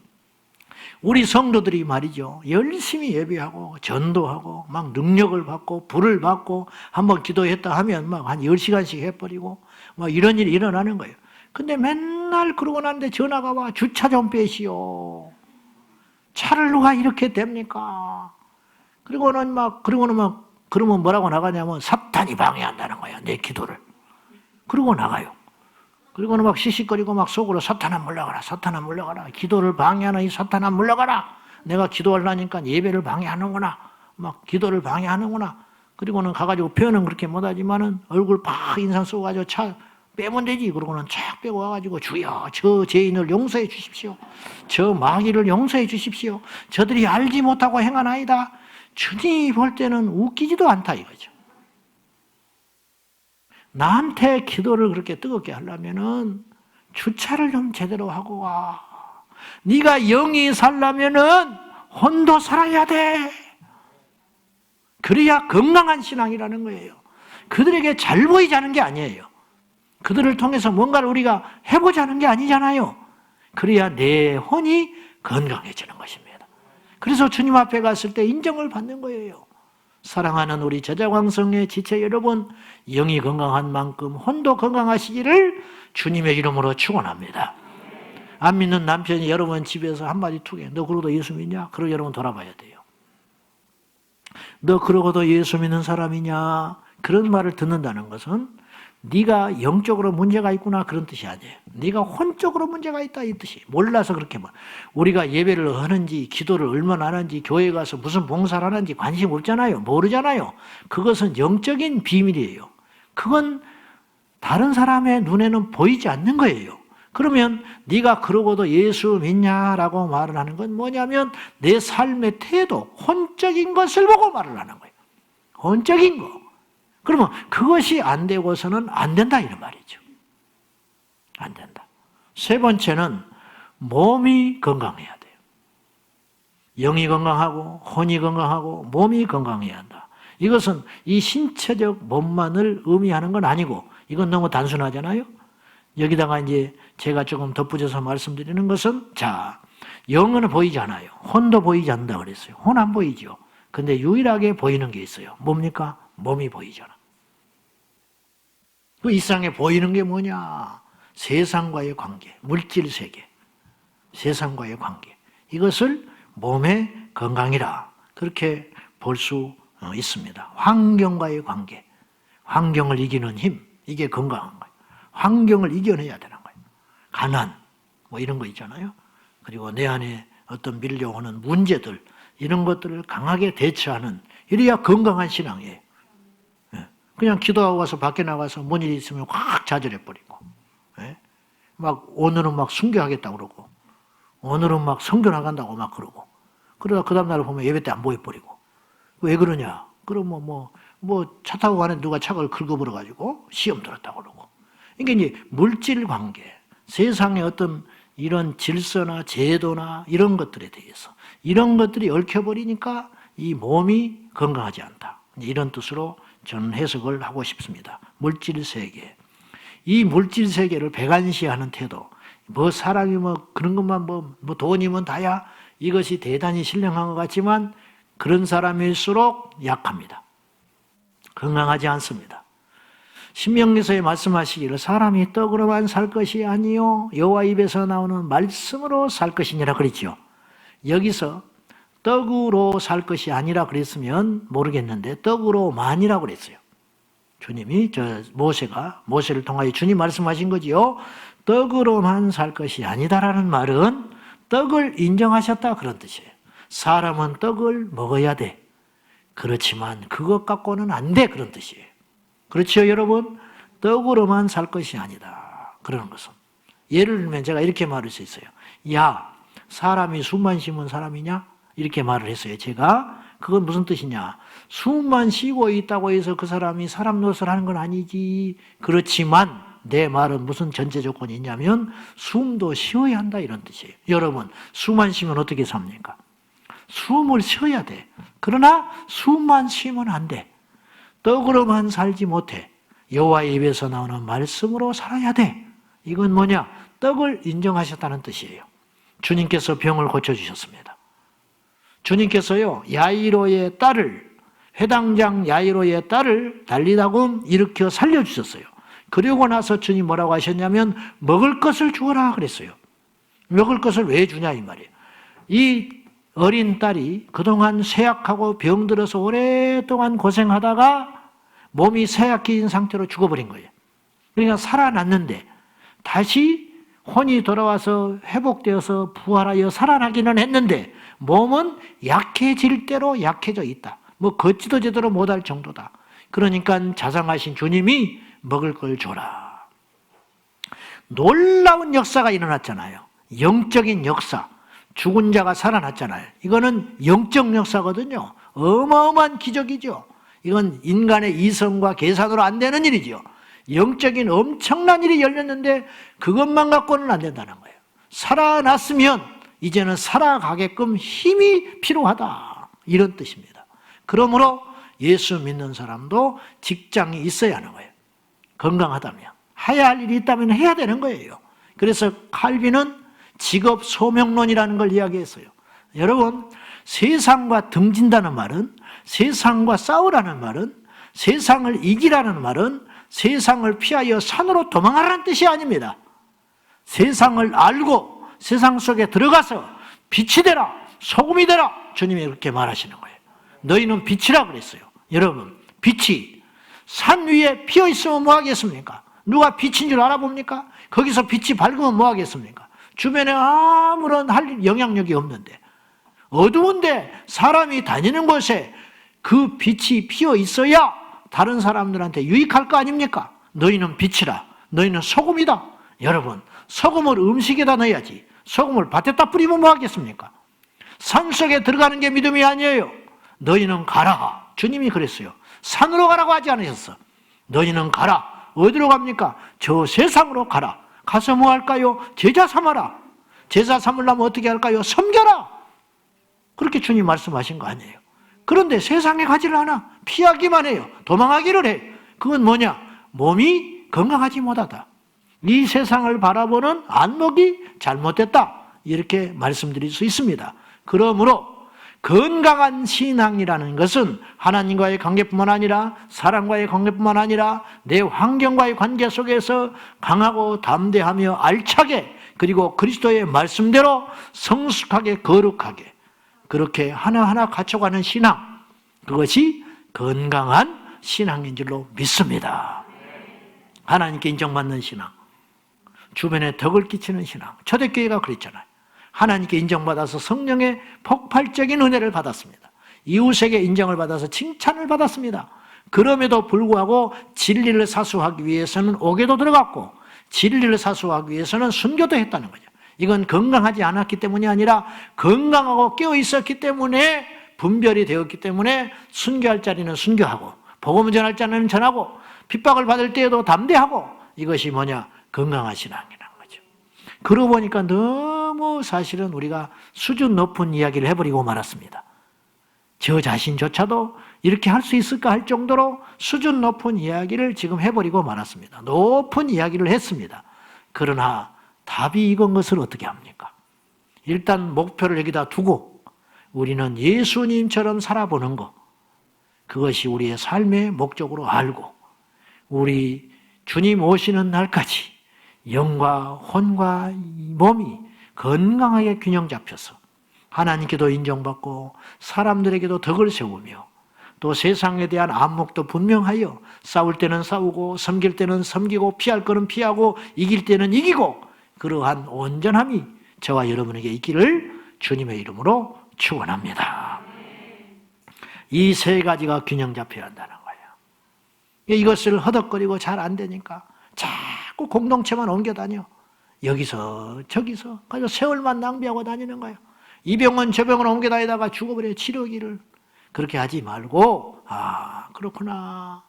우리 성도들이 말이죠. 열심히 예배하고 전도하고 막 능력을 받고 불을 받고 한번 기도했다 하면 막 한 10시간씩 해버리고 막 이런 일이 일어나는 거예요. 근데 맨날 그러고 났는데 전화가 와. 주차 좀 빼시오. 차를 누가 이렇게 댑니까? 그러고는 그러면 뭐라고 나가냐면 사탄이 방해한다는 거야. 내 기도를. 그러고 나가요. 그리고는 막 시시거리고 막 속으로 사탄아 물러가라. 사탄아 물러가라. 기도를 방해하는 이 사탄아 물러가라. 내가 기도하려니까 예배를 방해하는구나. 막 기도를 방해하는구나. 그리고는 가가지고 표현은 그렇게 못하지만은 얼굴 팍 인상 쏘가지고 차 빼면 되지. 그러고는 착 빼고 와가지고 주여 저 죄인을 용서해 주십시오. 저 마귀를 용서해 주십시오. 저들이 알지 못하고 행하나이다. 주님이 볼 때는 웃기지도 않다 이거죠. 나한테 기도를 그렇게 뜨겁게 하려면은 주차를 좀 제대로 하고 와. 네가 영이 살려면은 혼도 살아야 돼. 그래야 건강한 신앙이라는 거예요. 그들에게 잘 보이자는 게 아니에요. 그들을 통해서 뭔가를 우리가 해보자는 게 아니잖아요. 그래야 내 혼이 건강해지는 것입니다. 그래서 주님 앞에 갔을 때 인정을 받는 거예요. 사랑하는 우리 제자광성의 지체 여러분, 영이 건강한 만큼 혼도 건강하시기를 주님의 이름으로 축원합니다. 안 믿는 남편이 여러분 집에서 한마디 툭해. 너 그러고도 예수 믿냐? 그러고 여러분 돌아봐야 돼요. 너 그러고도 예수 믿는 사람이냐? 그런 말을 듣는다는 것은 네가 영적으로 문제가 있구나 그런 뜻이 아니에요. 네가 혼적으로 문제가 있다 이 뜻이. 몰라서 그렇게 말. 우리가 예배를 하는지 기도를 얼마나 하는지 교회에 가서 무슨 봉사를 하는지 관심 없잖아요. 모르잖아요. 그것은 영적인 비밀이에요. 그건 다른 사람의 눈에는 보이지 않는 거예요. 그러면 네가 그러고도 예수 믿냐라고 말을 하는 건 뭐냐면 내 삶의 태도, 혼적인 것을 보고 말을 하는 거예요. 혼적인 거. 그러면 그것이 안 되고서는 안 된다 이런 말이죠. 안 된다. 세 번째는 몸이 건강해야 돼요. 영이 건강하고 혼이 건강하고 몸이 건강해야 한다. 이것은 이 신체적 몸만을 의미하는 건 아니고 이건 너무 단순하잖아요. 여기다가 이제 제가 조금 덧붙여서 말씀드리는 것은 자, 영은 보이지 않아요. 혼도 보이지 않는다 그랬어요. 혼 안 보이죠. 근데 유일하게 보이는 게 있어요. 뭡니까? 몸이 보이잖아. 그 이상에 보이는 게 뭐냐? 세상과의 관계, 물질 세계, 세상과의 관계. 이것을 몸의 건강이라 그렇게 볼 수 있습니다. 환경과의 관계, 환경을 이기는 힘, 이게 건강한 거예요. 환경을 이겨내야 되는 거예요. 가난, 뭐 이런 거 있잖아요. 그리고 내 안에 어떤 밀려오는 문제들, 이런 것들을 강하게 대처하는, 이래야 건강한 신앙이에요. 그냥 기도하고 와서 밖에 나가서 뭔 일이 있으면 확 좌절해버리고, 막 오늘은 막 순교하겠다고 그러고, 오늘은 막 선교 나간다고 막 그러고, 그러다 그 다음날 보면 예배 때 안 보여버리고. 왜 그러냐? 그러면 차 타고 가는데 누가 차를 긁어버려가지고 시험 들었다고 그러고. 이게 이제 물질 관계, 세상의 어떤 이런 질서나 제도나 이런 것들에 대해서, 이런 것들이 얽혀버리니까 이 몸이 건강하지 않다. 이런 뜻으로 저는 해석을 하고 싶습니다. 물질 세계. 이 물질 세계를 배관시하는 태도. 뭐 사람이 뭐 그런 것만 뭐 돈이면 다야. 이것이 대단히 신령한 것 같지만 그런 사람일수록 약합니다. 건강하지 않습니다. 신명기서에 말씀하시기를 사람이 떡으로만 살 것이 아니요 여호와 입에서 나오는 말씀으로 살 것이니라 그랬죠. 여기서 떡으로 살 것이 아니라 그랬으면 모르겠는데 떡으로만이라고 그랬어요. 주님이 모세를 통하여 주님 말씀하신 거지요. 떡으로만 살 것이 아니다라는 말은 떡을 인정하셨다 그런 뜻이에요. 사람은 떡을 먹어야 돼. 그렇지만 그것 갖고는 안 돼 그런 뜻이에요. 그렇죠 여러분? 떡으로만 살 것이 아니다. 그러는 것은. 예를 들면 제가 이렇게 말할 수 있어요. 야, 사람이 숨만 쉬면 사람이냐? 이렇게 말을 했어요. 제가 그건 무슨 뜻이냐? 숨만 쉬고 있다고 해서 그 사람이 사람 노릇을 하는 건 아니지. 그렇지만 내 말은 무슨 전제 조건이 있냐면 숨도 쉬어야 한다 이런 뜻이에요. 여러분, 숨만 쉬면 어떻게 삽니까? 숨을 쉬어야 돼. 그러나 숨만 쉬면 안 돼. 떡으로만 살지 못해. 여호와의 입에서 나오는 말씀으로 살아야 돼. 이건 뭐냐? 떡을 인정하셨다는 뜻이에요. 주님께서 병을 고쳐주셨습니다. 주님께서요, 야이로의 딸을, 회당장 야이로의 딸을 달리다금 일으켜 살려주셨어요. 그리고 나서 주님 뭐라고 하셨냐면 먹을 것을 주어라 그랬어요. 먹을 것을 왜 주냐 이 말이에요. 이 어린 딸이 그동안 쇠약하고 병들어서 오랫동안 고생하다가 몸이 쇠약해진 상태로 죽어버린 거예요. 그러니까 살아났는데 다시 혼이 돌아와서 회복되어서 부활하여 살아나기는 했는데 몸은 약해질 대로 약해져 있다. 뭐 걷지도 제대로 못할 정도다. 그러니까 자상하신 주님이 먹을 걸 줘라. 놀라운 역사가 일어났잖아요. 영적인 역사. 죽은 자가 살아났잖아요. 이거는 영적 역사거든요. 어마어마한 기적이죠. 이건 인간의 이성과 계산으로 안 되는 일이죠. 영적인 엄청난 일이 열렸는데 그것만 갖고는 안 된다는 거예요. 살아났으면 이제는 살아가게끔 힘이 필요하다. 이런 뜻입니다. 그러므로 예수 믿는 사람도 직장이 있어야 하는 거예요. 건강하다면. 해야 할 일이 있다면 해야 되는 거예요. 그래서 칼빈은 직업 소명론이라는 걸 이야기했어요. 여러분, 세상과 등진다는 말은, 세상과 싸우라는 말은, 세상을 이기라는 말은 세상을 피하여 산으로 도망하라는 뜻이 아닙니다. 세상을 알고 세상 속에 들어가서 빛이 되라, 소금이 되라. 주님이 그렇게 말하시는 거예요. 너희는 빛이라 그랬어요. 여러분, 빛이 산 위에 피어 있으면 뭐 하겠습니까? 누가 빛인 줄 알아봅니까? 거기서 빛이 밝으면 뭐 하겠습니까? 주변에 아무런 할 영향력이 없는데, 어두운데 사람이 다니는 곳에 그 빛이 피어 있어야 다른 사람들한테 유익할 거 아닙니까? 너희는 빛이라. 너희는 소금이다. 여러분, 소금을 음식에다 넣어야지. 소금을 밭에다 뿌리면 뭐 하겠습니까? 산속에 들어가는 게 믿음이 아니에요. 너희는 가라. 주님이 그랬어요. 산으로 가라고 하지 않으셨어. 너희는 가라. 어디로 갑니까? 저 세상으로 가라. 가서 뭐 할까요? 제자 삼아라. 제자 삼으려면 어떻게 할까요? 섬겨라. 그렇게 주님 말씀하신 거 아니에요. 그런데 세상에 가지를 않아. 피하기만 해요. 도망하기를 해. 그건 뭐냐? 몸이 건강하지 못하다. 이 세상을 바라보는 안목이 잘못됐다. 이렇게 말씀드릴 수 있습니다. 그러므로 건강한 신앙이라는 것은 하나님과의 관계뿐만 아니라 사람과의 관계뿐만 아니라 내 환경과의 관계 속에서 강하고 담대하며 알차게 그리고 그리스도의 말씀대로 성숙하게 거룩하게 그렇게 하나하나 갖춰가는 신앙, 그것이 건강한 신앙인 줄로 믿습니다. 하나님께 인정받는 신앙, 주변에 덕을 끼치는 신앙. 초대교회가 그랬잖아요. 하나님께 인정받아서 성령의 폭발적인 은혜를 받았습니다. 이웃에게 인정을 받아서 칭찬을 받았습니다. 그럼에도 불구하고 진리를 사수하기 위해서는 옥에도 들어갔고 진리를 사수하기 위해서는 순교도 했다는 거죠. 이건 건강하지 않았기 때문이 아니라 건강하고 깨어 있었기 때문에 분별이 되었기 때문에 순교할 자리는 순교하고 복음을 전할 자는 전하고 핍박을 받을 때에도 담대하고 이것이 뭐냐? 건강한 신앙이라는 거죠. 그러고 보니까 너무 사실은 우리가 수준 높은 이야기를 해버리고 말았습니다. 저 자신조차도 이렇게 할 수 있을까 할 정도로 수준 높은 이야기를 지금 해버리고 말았습니다. 높은 이야기를 했습니다. 그러나 답이 이건 것을 어떻게 합니까? 일단 목표를 여기다 두고 우리는 예수님처럼 살아보는 것, 그것이 우리의 삶의 목적으로 알고 우리 주님 오시는 날까지 영과 혼과 몸이 건강하게 균형 잡혀서 하나님께도 인정받고 사람들에게도 덕을 세우며 또 세상에 대한 안목도 분명하여 싸울 때는 싸우고 섬길 때는 섬기고 피할 거는 피하고 이길 때는 이기고 그러한 온전함이 저와 여러분에게 있기를 주님의 이름으로 축원합니다. 이 세 가지가 균형 잡혀야 한다는 거예요. 이것을 허덕거리고 잘 안 되니까 자꾸 공동체만 옮겨 다녀. 여기서 저기서 그래서 세월만 낭비하고 다니는 거예요. 이 병원 저 병원 옮겨 다니다가 죽어버려요. 치료기를. 그렇게 하지 말고 그렇구나.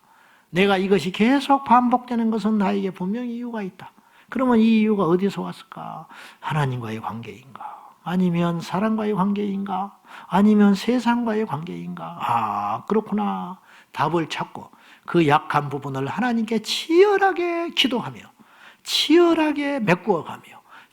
내가 이것이 계속 반복되는 것은 나에게 분명히 이유가 있다. 그러면 이 이유가 어디서 왔을까? 하나님과의 관계인가? 아니면 사람과의 관계인가? 아니면 세상과의 관계인가? 그렇구나. 답을 찾고 그 약한 부분을 하나님께 치열하게 기도하며 치열하게 메꾸어가며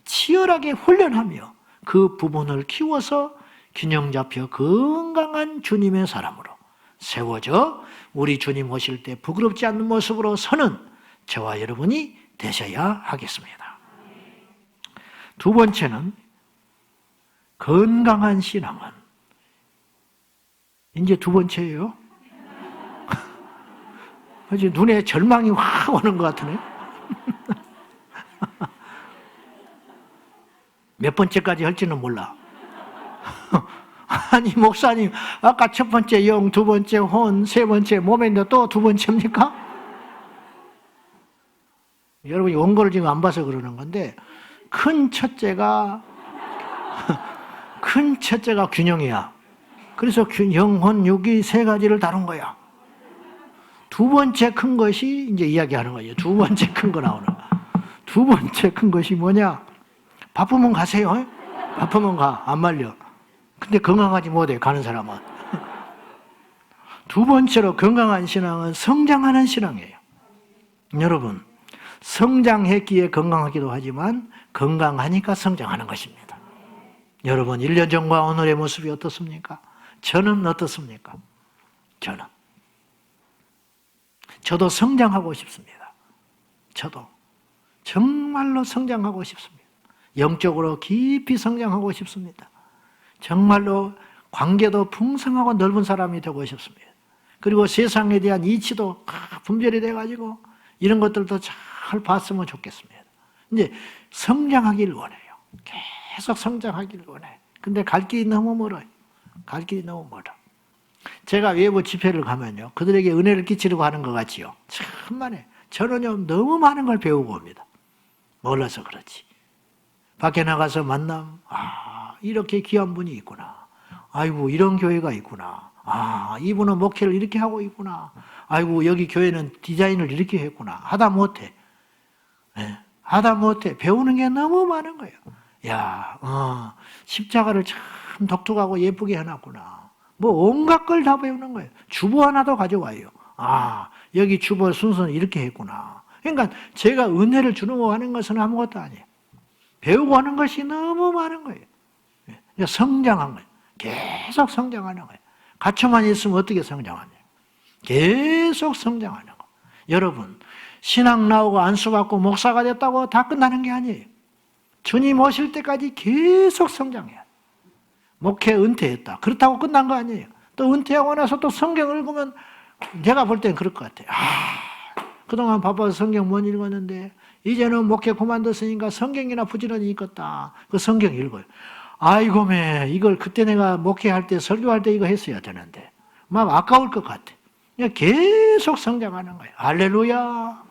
치열하게 훈련하며 그 부분을 키워서 균형 잡혀 건강한 주님의 사람으로 세워져 우리 주님 오실 때 부끄럽지 않는 모습으로 서는 저와 여러분이 되셔야 하겠습니다. 두 번째는 건강한 신앙은 이제 두 번째예요. 이제 눈에 절망이 확 오는 것 같으네. 몇 번째까지 할지는 몰라. 아니 목사님 아까 첫 번째 영, 두 번째 혼, 세 번째 몸인데 또 두 번째입니까? 여러분이 원고를 지금 안 봐서 그러는 건데 큰 첫째가 균형이야. 그래서 영, 혼, 육이 세 가지를 다룬 거야. 두 번째 큰 것이 이제 이야기하는 거예요. 두 번째 큰 거 나오는 거야. 두 번째 큰 것이 뭐냐? 바쁘면 가세요. 바쁘면 가. 안 말려. 근데 건강하지 못해, 가는 사람은. 두 번째로 건강한 신앙은 성장하는 신앙이에요. 여러분, 성장했기에 건강하기도 하지만 건강하니까 성장하는 것입니다. 여러분, 1년 전과 오늘의 모습이 어떻습니까? 저는 어떻습니까? 저도 성장하고 싶습니다. 저도 정말로 성장하고 싶습니다. 영적으로 깊이 성장하고 싶습니다. 정말로 관계도 풍성하고 넓은 사람이 되고 싶습니다. 그리고 세상에 대한 이치도 분별이 돼가지고 이런 것들도 잘 봤으면 좋겠습니다. 이제 성장하기를 원해요. 계속 성장하기를 원해. 근데 갈 길이 너무 멀어요. 갈 길이 너무 멀어. 제가 외부 집회를 가면요, 그들에게 은혜를 끼치려고 하는 것 같지요. 참만해. 저는요 너무 많은 걸 배우고 옵니다. 몰라서 그렇지. 밖에 나가서 만남, 이렇게 귀한 분이 있구나. 아이고, 이런 교회가 있구나. 이분은 목회를 이렇게 하고 있구나. 아이고, 여기 교회는 디자인을 이렇게 했구나. 하다 못해. 배우는 게 너무 많은 거예요. 십자가를 참 독특하고 예쁘게 해놨구나. 뭐 온갖 걸 다 배우는 거예요. 주보 하나도 가져와요. 여기 주보 순서는 이렇게 했구나. 그러니까 제가 은혜를 주는 하는 것은 아무것도 아니에요. 배우고 하는 것이 너무 많은 거예요. 성장한 거예요. 계속 성장하는 거예요. 갇혀만 있으면 어떻게 성장하냐. 계속 성장하는 거. 여러분, 신앙 나오고 안수받고 목사가 됐다고 다 끝나는 게 아니에요. 주님 오실 때까지 계속 성장해야 돼요. 목회 은퇴했다. 그렇다고 끝난 거 아니에요. 또 은퇴하고 나서 또 성경 읽으면 제가 볼 땐 그럴 것 같아요. 그동안 바빠서 성경 못 읽었는데 이제는 목회 그만뒀으니까 성경이나 부지런히 읽었다. 그 성경 읽어요. 아이고 이걸 그때 내가 목회할 때 설교할 때 이거 했어야 되는데 막 아까울 것 같아. 그냥 계속 성장하는 거예요. 할렐루야.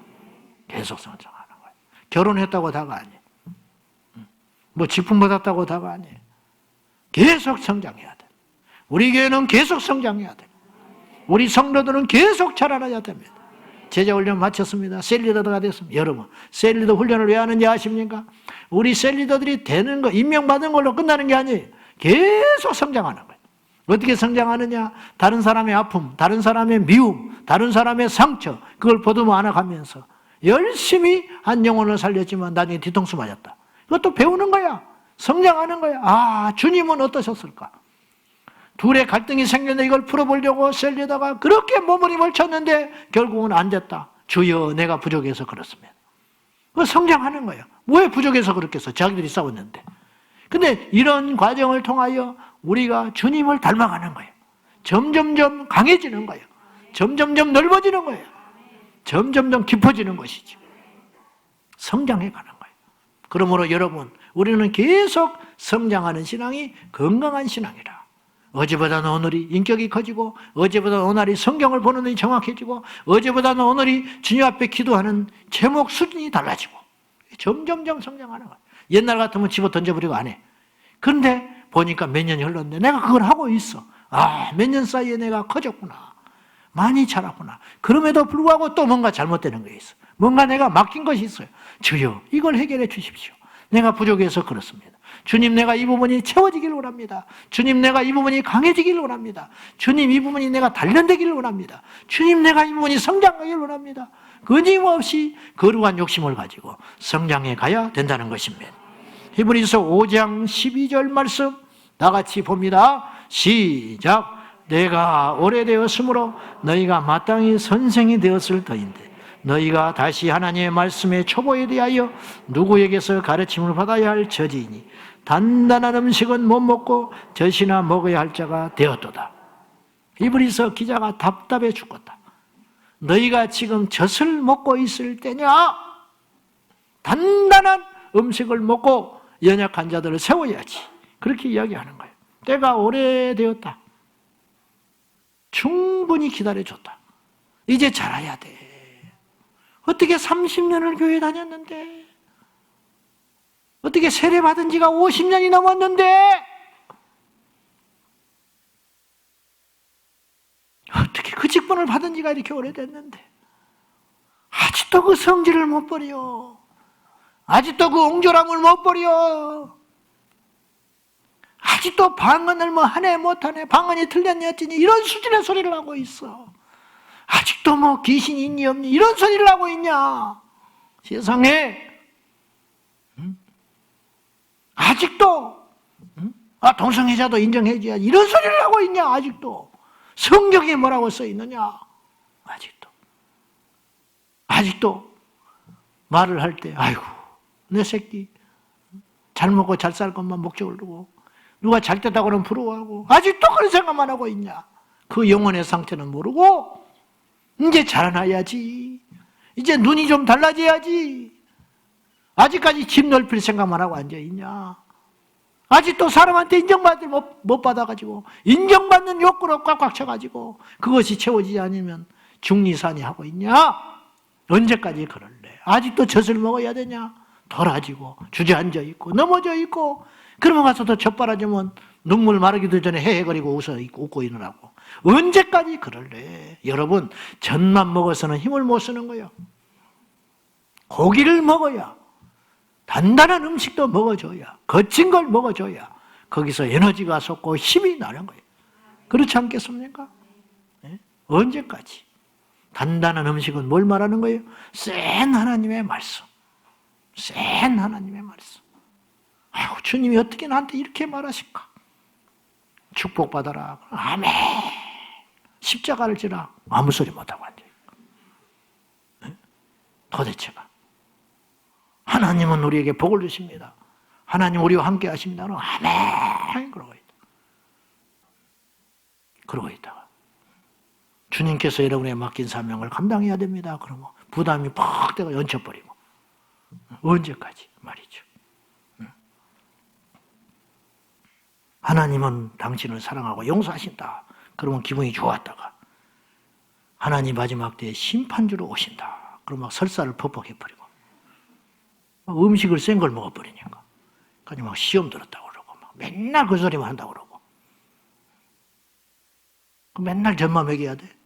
계속 성장하는 거예요. 결혼했다고 다가 아니에요. 뭐 직분 받았다고 다가 아니에요. 계속 성장해야 돼. 우리 교회는 계속 성장해야 돼. 우리 성도들은 계속 자라나야 됩니다. 제자 훈련 마쳤습니다. 셀리더가 됐습니다. 여러분, 셀리더 훈련을 왜 하는지 아십니까? 우리 셀리더들이 되는 거, 임명받은 걸로 끝나는 게 아니에요. 계속 성장하는 거예요. 어떻게 성장하느냐? 다른 사람의 아픔, 다른 사람의 미움, 다른 사람의 상처, 그걸 보듬어 안아가면서 열심히 한 영혼을 살렸지만 나중에 뒤통수 맞았다. 그것도 배우는 거야. 성장하는 거야. 주님은 어떠셨을까? 둘의 갈등이 생겼는데 이걸 풀어보려고 셀리더가 그렇게 몸부림을 쳤는데 결국은 안 됐다. 주여, 내가 부족해서 그렇습니다. 그 성장하는 거예요. 왜 부족해서 그렇겠어? 자기들이 싸웠는데. 근데 이런 과정을 통하여 우리가 주님을 닮아가는 거예요. 점점점 강해지는 거예요. 점점점 넓어지는 거예요. 점점점 깊어지는 것이죠. 성장해 가는 거예요. 그러므로 여러분, 우리는 계속 성장하는 신앙이 건강한 신앙이라. 어제보다는 오늘이 인격이 커지고, 어제보다는 오늘이 성경을 보는 눈이 정확해지고, 어제보다는 오늘이 주님 앞에 기도하는 제목 수준이 달라지고, 점점점 성장하는 거예요. 옛날 같으면 집어 던져버리고 안 해. 그런데 보니까 몇 년이 흘렀는데 내가 그걸 하고 있어. 아, 몇 년 사이에 내가 커졌구나. 많이 자랐구나. 그럼에도 불구하고 또 뭔가 잘못되는 게 있어. 뭔가 내가 맡긴 것이 있어요. 주여, 이걸 해결해 주십시오. 내가 부족해서 그렇습니다. 주님, 내가 이 부분이 채워지길 원합니다. 주님, 내가 이 부분이 강해지길 원합니다. 주님, 이 부분이 내가 단련되길 원합니다. 주님, 내가 이 부분이 성장하길 원합니다. 끊임없이 거룩한 욕심을 가지고 성장해 가야 된다는 것입니다. 히브리서 5장 12절 말씀 다 같이 봅니다. 시작. 내가 오래되었으므로 너희가 마땅히 선생이 되었을 터인데 너희가 다시 하나님의 말씀의 초보에 대하여 누구에게서 가르침을 받아야 할 처지이니 단단한 음식은 못 먹고 젖이나 먹어야 할 자가 되었도다. 히브리서 기자가 답답해 죽겠다. 너희가 지금 젖을 먹고 있을 때냐? 단단한 음식을 먹고 연약한 자들을 세워야지. 그렇게 이야기하는 거예요. 때가 오래되었다. 충분히 기다려줬다. 이제 자라야 돼. 어떻게 30년을 교회 다녔는데, 어떻게 세례받은 지가 50년이 넘었는데, 어떻게 그 직분을 받은 지가 이렇게 오래됐는데 아직도 그 성질을 못 버려. 아직도 그 옹졸함을 못 버려. 아직도 방언을 뭐 하네 못하네, 방언이 틀렸냐 어쩌니 이런 수준의 소리를 하고 있어. 아직도 뭐 귀신이 있니 없니 이런 소리를 하고 있냐. 세상에. 아직도 동성애자도 인정해줘야지 이런 소리를 하고 있냐. 아직도 성경에 뭐라고 써 있느냐. 아직도 말을 할 때 아이고 내 새끼 잘 먹고 잘 살 것만 목적을 두고 누가 잘 됐다고 그러면 부러워하고 아직도 그런 생각만 하고 있냐. 그 영혼의 상태는 모르고 이제 자라나야지. 이제 눈이 좀 달라져야지. 아직까지 집 넓힐 생각만 하고 앉아있냐. 아직도 사람한테 인정받을 못 받아가지고 인정받는 욕구로 꽉꽉 쳐가지고 그것이 채워지지 않으면 중리산이 하고 있냐. 언제까지 그럴래. 아직도 젖을 먹어야 되냐. 덜어지고 주저앉아 있고 넘어져 있고 그러면 가서도 젖바라지면 눈물 마르기도 전에 헤헤거리고 웃고 있느라고. 언제까지 그럴래. 여러분, 젖만 먹어서는 힘을 못 쓰는 거예요. 고기를 먹어야, 단단한 음식도 먹어줘야, 거친 걸 먹어줘야 거기서 에너지가 솟고 힘이 나는 거예요. 그렇지 않겠습니까? 네? 언제까지? 단단한 음식은 뭘 말하는 거예요? 센 하나님의 말씀. 센 하나님의 말씀. 아유, 주님이 어떻게 나한테 이렇게 말하실까? 축복받아라. 아멘. 십자가를 지라. 아무 소리 못하고 앉아요. 네? 도대체가. 하나님은 우리에게 복을 주십니다. 하나님 우리와 함께 하십니다. 아멘. 그러고 있다. 그러고 있다가 주님께서 여러분에 맡긴 사명을 감당해야 됩니다. 그러면 부담이 팍 되고 얹혀버리고 언제까지 말이죠. 하나님은 당신을 사랑하고 용서하신다. 그러면 기분이 좋았다가 하나님 마지막 때에 심판주로 오신다. 그러면 막 설사를 퍽퍽해버리고 음식을 센 걸 먹어버리니까 그냥 막 시험 들었다고 그러고 막 맨날 그 소리만 한다고 그러고 맨날 젖만 먹여야 돼.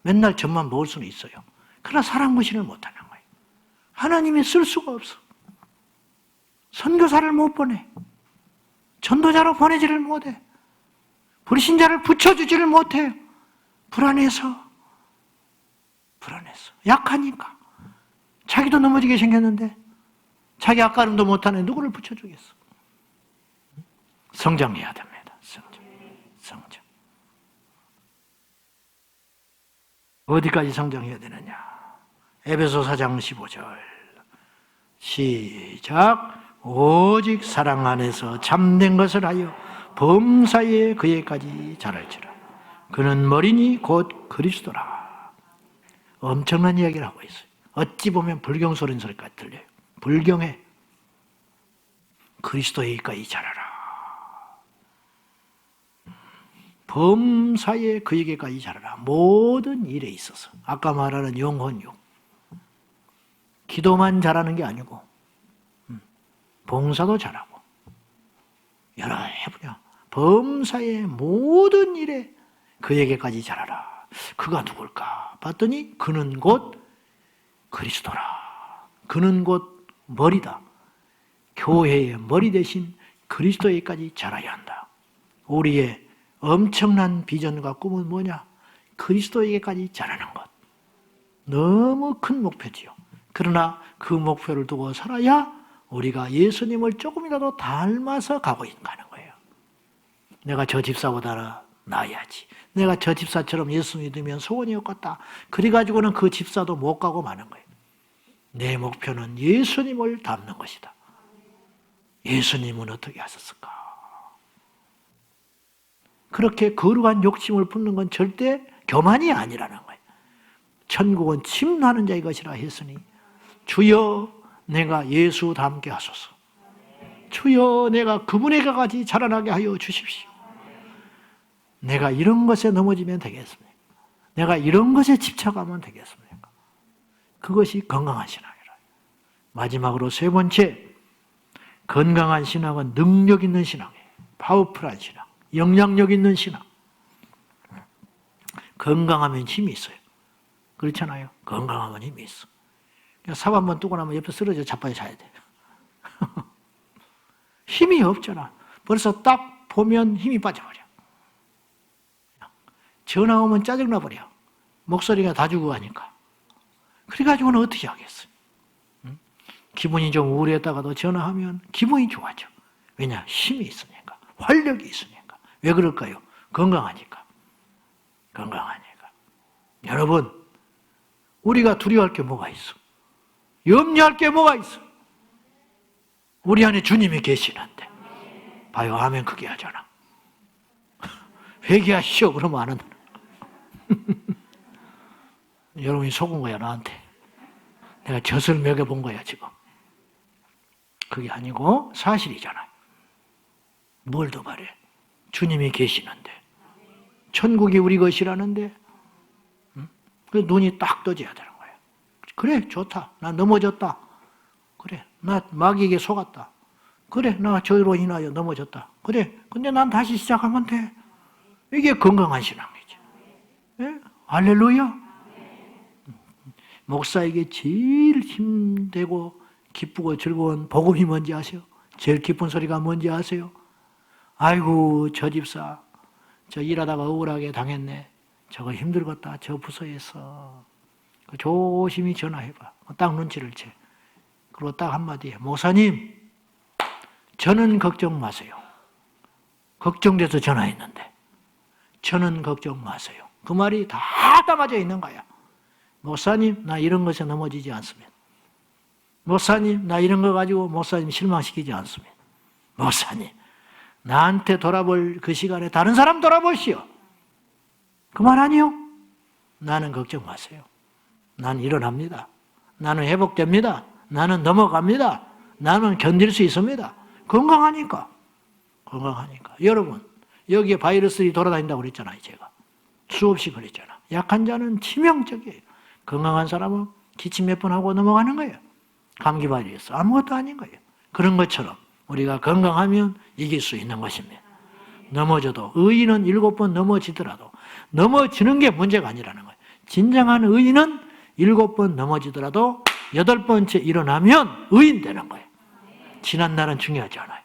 맨날 젖만 먹을 수는 있어요. 그러나 사랑 무신을 못하는 거예요. 하나님이 쓸 수가 없어. 선교사를 못 보내. 전도자로 보내지를 못해. 불신자를 붙여주지를 못해요. 불안해서. 약하니까. 자기도 넘어지게 생겼는데 자기 앞가림도 못하는 누구를 붙여주겠어. 성장해야 됩니다. 성장. 어디까지 성장해야 되느냐. 에베소 4장 15절 시작. 오직 사랑 안에서 참된 것을 하여 범사에 그에까지 자랄지라. 그는 머리니 곧 그리스도라. 엄청난 이야기를 하고 있어요. 어찌 보면 불경 소리까지 들려요. 불경에 그리스도에까지 자라라. 범사에 그에게까지 자라라. 모든 일에 있어서 아까 말하는 영혼육, 기도만 잘하는 게 아니고 봉사도 잘하고 여러 해보냐. 범사의 모든 일에 그에게까지 자라라. 그가 누굴까 봤더니 그는 곧 그리스도라. 그는 곧 머리다. 교회의 머리 대신 그리스도에까지 자라야 한다. 우리의 엄청난 비전과 꿈은 뭐냐? 그리스도에게까지 자라는 것. 너무 큰 목표지요. 그러나 그 목표를 두고 살아야 우리가 예수님을 조금이라도 닮아서 가는 거예요. 내가 저 집사보다 나아야지. 내가 저 집사처럼 예수 믿으면 소원이 없겠다. 그래가지고는 그 집사도 못 가고 마는 거예요. 내 목표는 예수님을 닮는 것이다. 예수님은 어떻게 하셨을까? 그렇게 거룩한 욕심을 품는 건 절대 교만이 아니라는 거예요. 천국은 침노하는 자의 것이라 했으니 주여 내가 예수 닮게 하소서. 주여 내가 그분에게까지 자라나게 하여 주십시오. 내가 이런 것에 넘어지면 되겠습니까? 내가 이런 것에 집착하면 되겠습니까? 그것이 건강한 신앙이라. 마지막으로 세 번째, 건강한 신앙은 능력 있는 신앙이에요. 파워풀한 신앙, 영향력 있는 신앙. 건강하면 힘이 있어요. 그렇잖아요. 건강하면 힘이 있어. 삽 한 번 뜨고 나면 옆에 쓰러져 자빠져 자야 돼. 힘이 없잖아. 벌써 딱 보면 힘이 빠져버려. 전화 오면 짜증나버려. 목소리가 다 주고 가니까. 그래가지고는 어떻게 하겠어요? 기분이 좀 우울했다가도 전화하면 기분이 좋아져. 왜냐? 힘이 있으니까. 활력이 있으니까. 왜 그럴까요? 건강하니까. 건강하니까. 여러분, 우리가 두려워할 게 뭐가 있어? 염려할 게 뭐가 있어? 우리 안에 주님이 계시는데. 봐요, 아멘 크게 하잖아. 회개하시오 그러면 안 한다. 여러분이 속은 거야 나한테. 내가 젖을 먹여본 거야 지금. 그게 아니고 사실이잖아요. 뭘 더 바래? 주님이 계시는데. 천국이 우리 것이라는데. 그 눈이 딱 떠져야 되는 거예요. 그래 좋다. 나 넘어졌다. 그래 나 마귀에게 속았다. 그래 나 저로 인하여 넘어졌다. 그래 근데 난 다시 시작하면 돼. 이게 건강한 신앙이지. 예? 할렐루야. 목사에게 제일 힘되고 기쁘고 즐거운 복음이 뭔지 아세요? 제일 기쁜 소리가 뭔지 아세요? 아이고 저 집사 저 일하다가 억울하게 당했네. 저거 힘들겠다. 저 부서에서 조심히 전화해봐. 딱 눈치를 채. 그리고 딱 한마디 해. 목사님 저는 걱정 마세요. 걱정돼서 전화했는데 저는 걱정 마세요. 그 말이 다 담아져 있는 거야. 목사님 나 이런 것에 넘어지지 않습니다. 목사님 나 이런 거 가지고 목사님 실망시키지 않습니다. 목사님 나한테 돌아볼 그 시간에 다른 사람 돌아보시오. 그 말 아니요? 나는 걱정 마세요. 나는 일어납니다. 나는 회복됩니다. 나는 넘어갑니다. 나는 견딜 수 있습니다. 건강하니까. 건강하니까. 여러분 여기에 바이러스들이 돌아다닌다고 그랬잖아요. 제가 수없이 그랬잖아. 약한 자는 치명적이에요. 건강한 사람은 기침 몇 번 하고 넘어가는 거예요. 감기 바이러스 아무것도 아닌 거예요. 그런 것처럼 우리가 건강하면 이길 수 있는 것입니다. 넘어져도 의인은 7번 넘어지더라도 넘어지는 게 문제가 아니라는 거예요. 진정한 의인은 7번 넘어지더라도 8번째 일어나면 의인 되는 거예요. 지난 날은 중요하지 않아요.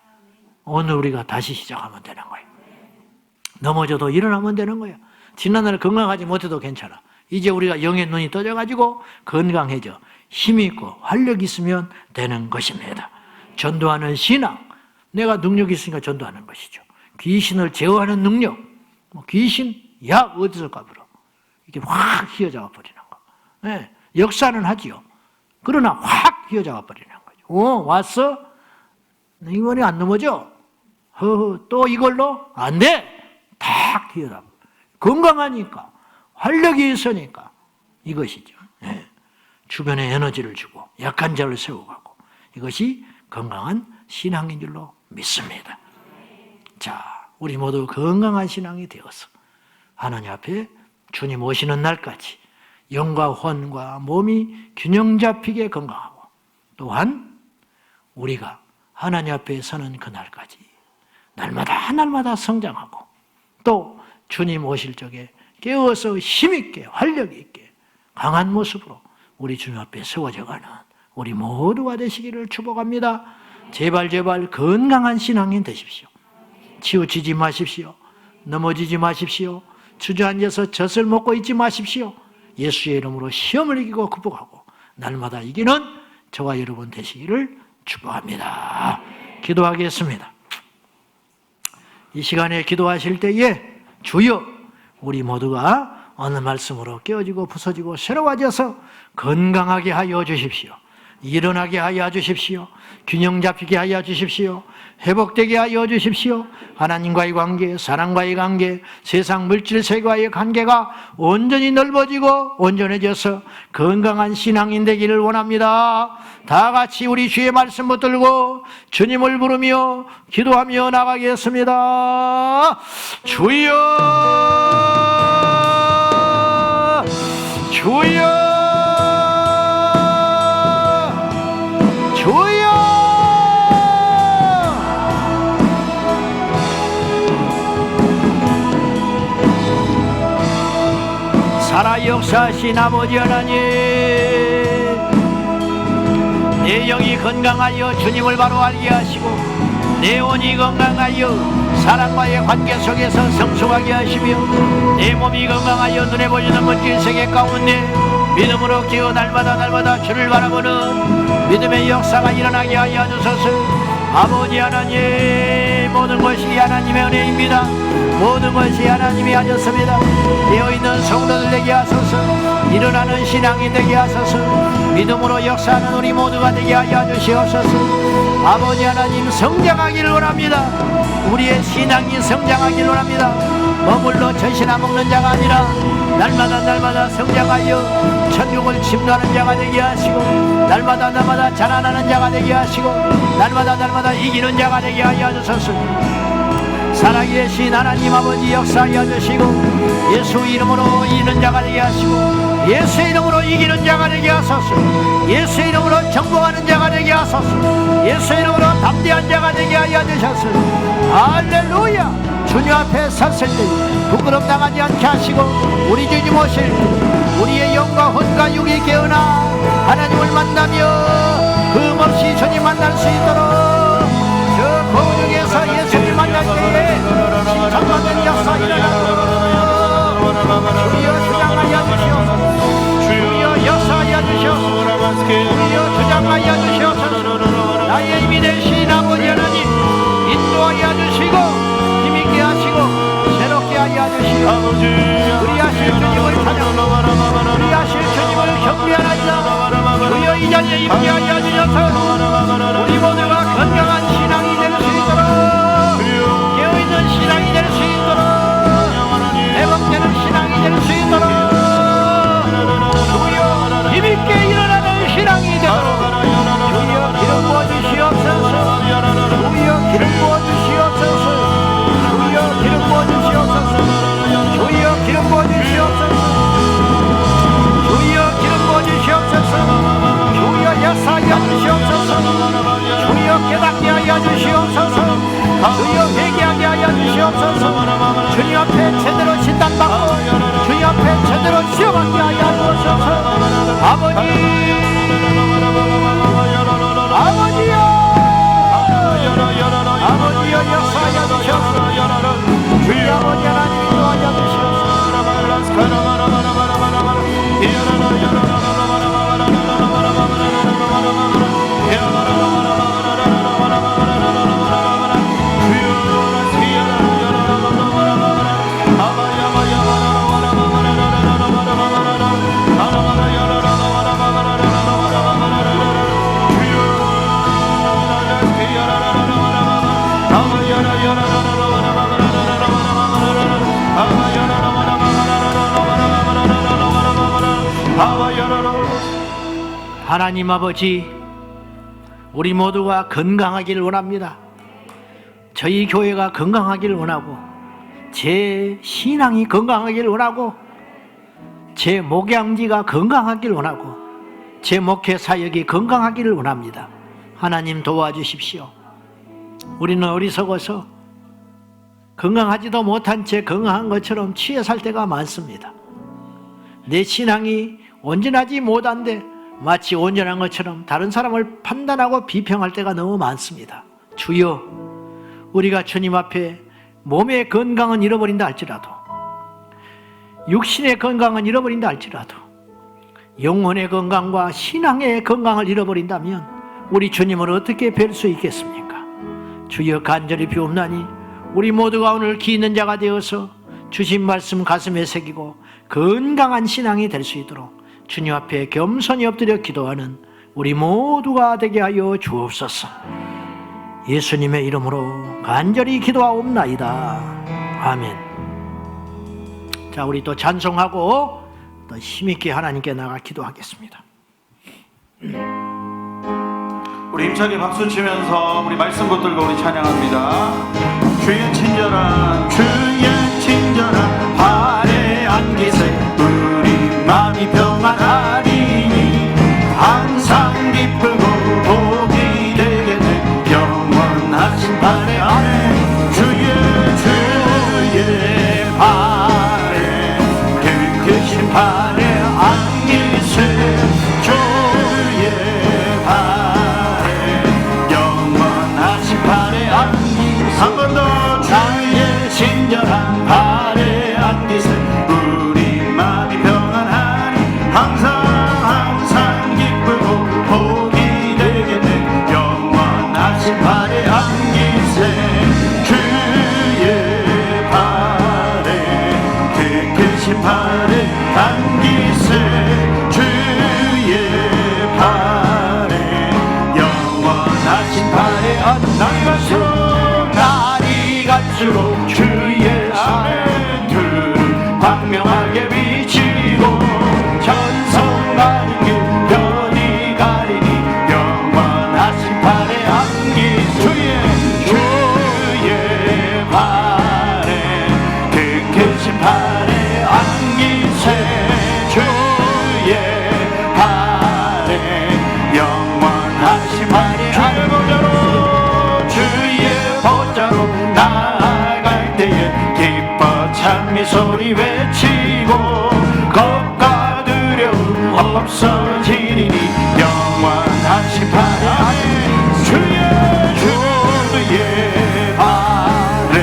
오늘 우리가 다시 시작하면 되는 거예요. 넘어져도 일어나면 되는 거예요. 지난날에 건강하지 못해도 괜찮아. 이제 우리가 영의 눈이 떠져가지고 건강해져 힘이 있고 활력이 있으면 되는 것입니다. 전도하는 신앙, 내가 능력이 있으니까 전도하는 것이죠. 귀신을 제어하는 능력, 귀신 약 어디서 까불어? 이렇게 확 휘어잡아 버리는 거. 네, 역사는 하지요. 그러나 확 휘어잡아 버리는 거죠. 왔어? 이번에 안 넘어져? 또 이걸로? 안 돼! 탁 튀어나가. 건강하니까, 활력이 있으니까 이것이죠. 예. 주변에 에너지를 주고 약한 자를 세워가고, 이것이 건강한 신앙인 줄로 믿습니다. 자, 우리 모두 건강한 신앙이 되어서 하나님 앞에 주님 오시는 날까지 영과 혼과 몸이 균형 잡히게 건강하고, 또한 우리가 하나님 앞에 서는 그날까지 날마다 성장하고, 또 주님 오실 적에 깨어서 힘있게 활력 있게 강한 모습으로 우리 주님 앞에 세워져가는 우리 모두가 되시기를 축복합니다. 제발 건강한 신앙인 되십시오. 치우치지 마십시오. 넘어지지 마십시오. 주저앉아서 젖을 먹고 있지 마십시오. 예수의 이름으로 시험을 이기고 극복하고 날마다 이기는 저와 여러분 되시기를 축복합니다. 기도하겠습니다. 이 시간에 기도하실 때에 주여, 우리 모두가 어느 말씀으로 깨어지고 부서지고 새로워져서 건강하게 하여 주십시오. 일어나게 하여 주십시오. 균형 잡히게 하여 주십시오. 회복되게 하여 주십시오. 하나님과의 관계, 사람과의 관계, 세상 물질 세계와의 관계가 온전히 넓어지고 온전해져서 건강한 신앙인 되기를 원합니다. 다 같이 우리 주의 말씀 붙들고 주님을 부르며 기도하며 나가겠습니다. 주여, 주여, 주여, 살아 역사하신 아버지 하나님, 내 영이 건강하여 주님을 바로 알게 하시고 내 혼이 건강하여 사랑과의 관계 속에서 성숙하게 하시며 내 몸이 건강하여 눈에 보이는 멋진 세계 가운데 믿음으로 기어 날마다 주를 바라보는 믿음의 역사가 일어나게 하여 주소서. 아버지 하나님, 모든 것이 하나님의 은혜입니다. 모든 것이 하나님이 하셨습니다. 되어있는 성도들 되게 하소서. 일어나는 신앙이 되게 하소서. 믿음으로 역사하는 우리 모두가 되게 하여 주시옵소서. 아버지 하나님, 성장하기를 원합니다. 우리의 신앙이 성장하기를 원합니다. 머물러 젖이나 먹는 자가 아니라 날마다 성장하여 천국을 침노하는 자가 되게 하시고, 날마다 자라나는 자가 되게 하시고, 날마다 이기는 자가 되게 하여 주소서. 살아계신 하나님 아버지 역사하여 주시고, 예수 이름으로 이기는 자가 되게 하시고, 예수 이름으로 이기는 자가 되게 하소서. 예수 이름으로 정복하는 자가 되게 하소서. 예수 이름으로 담대한 자가 되게 하여 주소서. 할렐루야. 주님 앞에 섰을 때 부끄럼 당하지 않게 하시고, 우리 주님 오실 때 우리의 영과 혼과 육이 깨어나 하나님을 만나며 흠없이 주님 만날 수 있도록 저 거룩에서 예수님 만날 때에 신천만년 역사 일어나도록 주여 주장하여 주시옵소서. 주여 역사하여 주시옵소서. 주여 주장하여 주시옵소서. 나의 힘이 되신 아버지 하나님, 인도하여 주시고 힘있게 하시고 새롭게 하여 주시고, 그리하실 주님을 찬양, 그리하실 주님을 경배하나이다. 주여 이 자리에 임재 하여 주셔서 우리 모두가 건강한 신앙이 될 수 있도록, 깨어있는 신앙이 될 수 있도록, 회복되는 신앙이 될 수 있도록, 주여 힘있게 일어나는 신앙이 되도록 주여 기름 부어주시옵소서. 주여 기름 부어주시옵소서. 주여 기름 부어주시옵소서. 주여 기름 부어주시옵소서. 주여 기름 부어주시옵소서. 주여 역사하여 주시옵소서. 주여 깨닫게 하여 주시옵소서. 주여 회개하게 하여 주시옵소서. 주님 앞에 제대로 진단받고 주님 앞에 제대로 시험하게 하여 주옵소서. 아버지, 아버지여, 아버지여 역사하여 주시옵소서. 주여 아버지 하나님 인도하여 주시옵소서. Yara 하나님 아버지, 우리 모두가 건강하기를 원합니다. 저희 교회가 건강하기를 원하고, 제 신앙이 건강하기를 원하고, 제 목양지가 건강하기를 원하고, 제 목회 사역이 건강하기를 원합니다. 하나님 도와주십시오. 우리는 어리석어서 건강하지도 못한 채 건강한 것처럼 취해 살 때가 많습니다. 내 신앙이 온전하지 못한데 마치 온전한 것처럼 다른 사람을 판단하고 비평할 때가 너무 많습니다. 주여, 우리가 주님 앞에 몸의 건강은 잃어버린다 할지라도, 육신의 건강은 잃어버린다 할지라도, 영혼의 건강과 신앙의 건강을 잃어버린다면 우리 주님을 어떻게 뵐 수 있겠습니까? 주여, 간절히 비옵나니 우리 모두가 오늘 기 있는 자가 되어서 주신 말씀 가슴에 새기고 건강한 신앙이 될 수 있도록 주님 앞에 겸손히 엎드려 기도하는 우리 모두가 되게 하여 주옵소서. 예수님의 이름으로 간절히 기도하옵나이다. 아멘. 자, 우리 또 찬송하고 또 힘있게 하나님께 나가 기도하겠습니다. 우리 힘차게 박수 치면서 우리 말씀 붙들고 우리 찬양합니다. 주의 친절한 발에 안기세 우리 마음이 평안하리니 항상 기쁘고 복이 되겠네 영원하신 발에 안에 주의 발에 그 발에 안기세 주의 발에 영원하신 발에 안기세 한 번 더 주의 친절한 발에 안기세 우리 마음이 평안하니 항상 기쁘고 복이 되겠네 영원하신 발에 안기세 주의 발에 그 크신 발에 안기세 주의 발에 영원하신 발에 날이 갈수록 주의 아멘들은 광명하게 비치고 전성 가는 길 별이 가리니 영원하신 발에 안기 주의 발에 그 크신 발에 안기세 주의 발에 영원하신 발에 주의 보좌로 나아갈 때에 기뻐 찬미 소리 외치고 겁과 두려움 없어지리니 영원하신 발에 주의 발에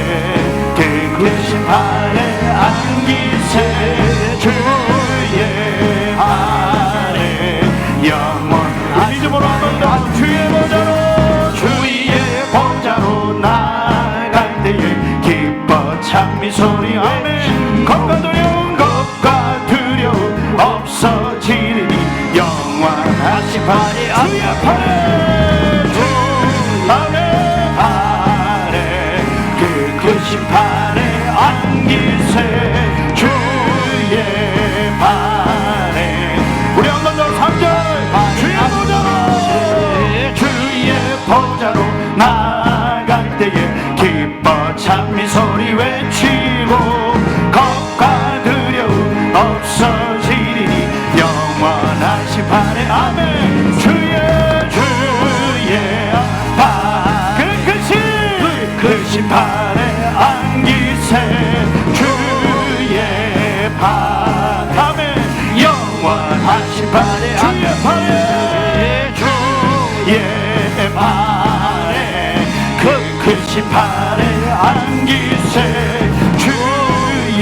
그 크신 발에 안기세 주의 발에 영원 믿음으로 한 번 더 주의 보좌로 나아갈 때에 기뻐 찬미 소리 아멘 겁과 두려움 없어지리니 영원하신 발에 발에 그 크신 발에 안기세 주의 발에 우리 한 번 더 3절 주의 보좌로 나아갈 때에 기뻐 찬미 소리 외치고 겁과 두려움 없어지리니 영원하신 발에 아멘 주의 그 크신 발에 안기세 주의 발 아멘 영원하신 발에 주의 발에 그 크신 발에 안기세 주의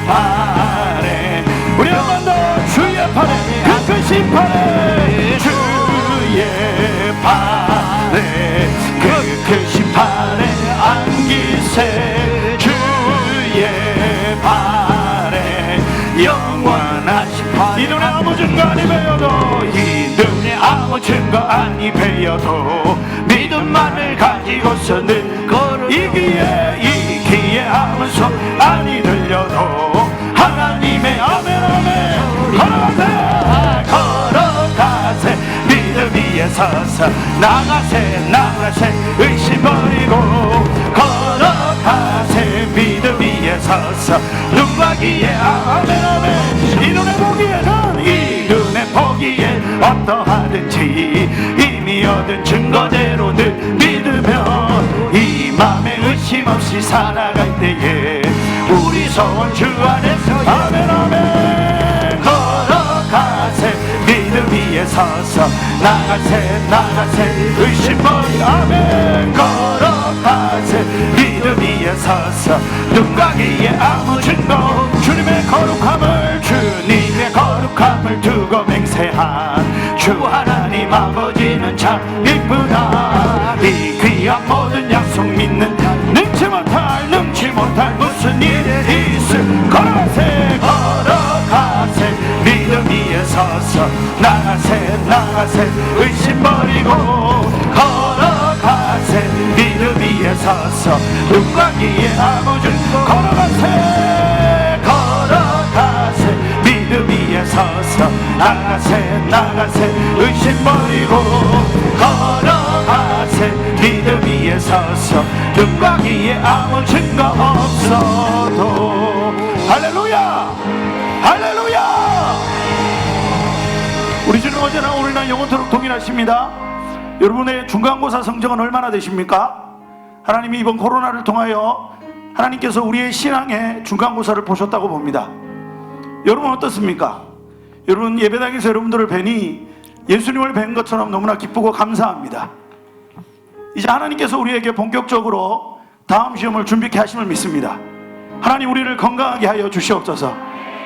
발에 우리 한 번 더 주의 발에 그 크신 발에 주의 발에 그 크신 발에 안기세 주의 발에 영원하신 발에 이 눈에 아무 증거 아니 배워도 이 눈에 아무 증거 아니 배워도 믿음만을 가지고서 늘 이기에 아무 소리 아니 들려도 하나님의 아멘 걸어가세 걸어가세 믿음 위에 서서 나가세 나가세 의심 버리고 걸어가세 믿음 위에 서서 눈과 귀에 아멘 아멘 이 눈에 보기에는 이 눈에 보기에 어떠하든지 이미 얻은 증거대로 늘 믿으면 이 맘에 의심 없이 살아갈 때에 우리 소원 주 안에서 아멘 아멘 걸어가세 믿음 위에 서서 나가세 나가세 의심 버리 아멘 걸어가세 믿음 위에 서서 눈과 귀에 아무 증거 주님의 거룩함을 두고 맹세한 주 하나님 아버지는 참 이쁘다 이 귀한 모든 약속 믿는 능치 못할 무슨 일이 있을 걸어가세 걸어가세 믿음 위에 서서 나가세 의심 버리고 걸어가세 믿음 위에 서서 눈과 귀에 아무 증거 걸어가세 믿음 위에 서서 나가세 의심 버리고 걸어가세 믿음 위에 서서 눈과 귀에 아무 증거 없어도 할렐루야 할렐루야 우리 주는 어제나 오늘나 영원토록 동일하십니다. 여러분의 중간고사 성적은 얼마나 되십니까? 하나님이 이번 코로나를 통하여 하나님께서 우리의 신앙의 중간고사를 보셨다고 봅니다. 여러분 어떻습니까? 여러분 예배당에서 여러분들을 뵈니 예수님을 뵌 것처럼 너무나 기쁘고 감사합니다. 이제 하나님께서 우리에게 본격적으로 다음 시험을 준비케 하심을 믿습니다. 하나님 우리를 건강하게 하여 주시옵소서.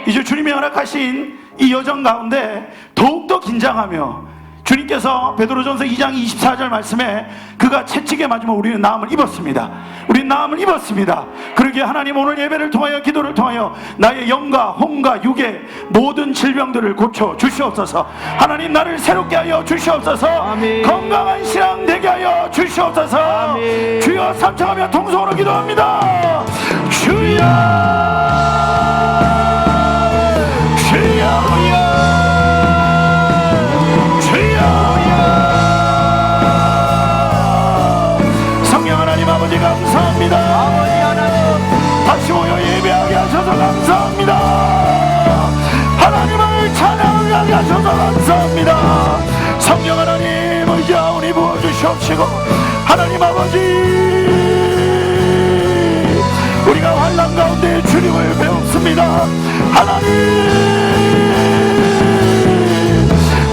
이제 주님이 허락하신 이 여정 가운데 더욱더 긴장하며 주님께서 베드로전서 2장 24절 말씀에 그가 채찍에 맞으면 우리는 나음을 입었습니다. 우리는 나음을 입었습니다. 그러기에 하나님 오늘 예배를 통하여 기도를 통하여 나의 영과 혼과 육의 모든 질병들을 고쳐 주시옵소서. 하나님 나를 새롭게 하여 주시옵소서. 아멘. 건강한 신앙 되게 하여 주시옵소서. 아멘. 주여 삼창하며 통성으로 기도합니다. 주여 성령 하나님 아버지 감사합니다. 아버지 하나님 다시 모여 예배하게 하셔서 감사합니다. 하나님을 찬양하게 하셔서 감사합니다. 성령 하나님 의자오니 부어주시옵시고 하나님 아버지 우리가 환난 가운데 주님을 배웁습니다. 하나님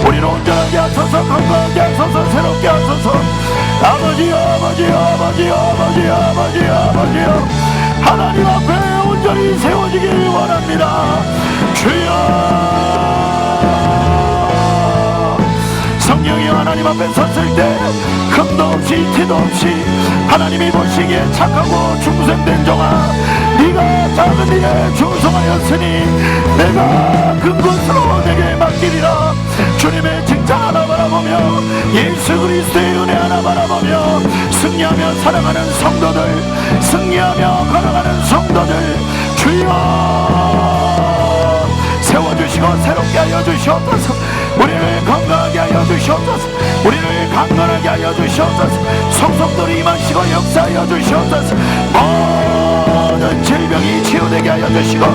우리를 온전하게 하소서 건강하게 하소서 새롭게 하소서 아버지요 하나님 앞에 온전히 세워지길 원합니다. 주여 성령이 하나님 앞에 섰을 때 흠도 없이 티도 없이 하나님이 보시기에 착하고 충성된 종아 네가 작은 일에 충성하였으니 내가 큰 것으로 내게 맡기리라. 주님의 칭찬 하나 바라보며 예수 그리스도의 은혜 하나 바라보며 승리하며 살아가는 성도들 승리하며 걸어가는 성도들 주여 세워주시고 새롭게 하여 주시옵소서. 우리를 건강하게 하여 주시옵소서. 우리를 강건하게 하여 주시옵소서. 성속들이 임하시고 역사하여 주시옵소서. 모든 질병이 치유되게 하여 주시고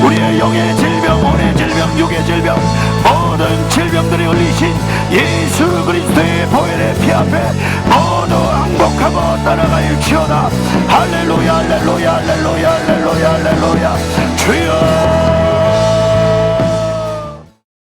우리의 영의 질병, 혼의 질병, 육의 질병 모든 질병들이 흘리신 예수 그리스도의 보혈의 피 앞에 모두 항복하고 따라갈지어다. 할렐루야 할렐루야 할렐루야 할렐루야 할렐루야 주여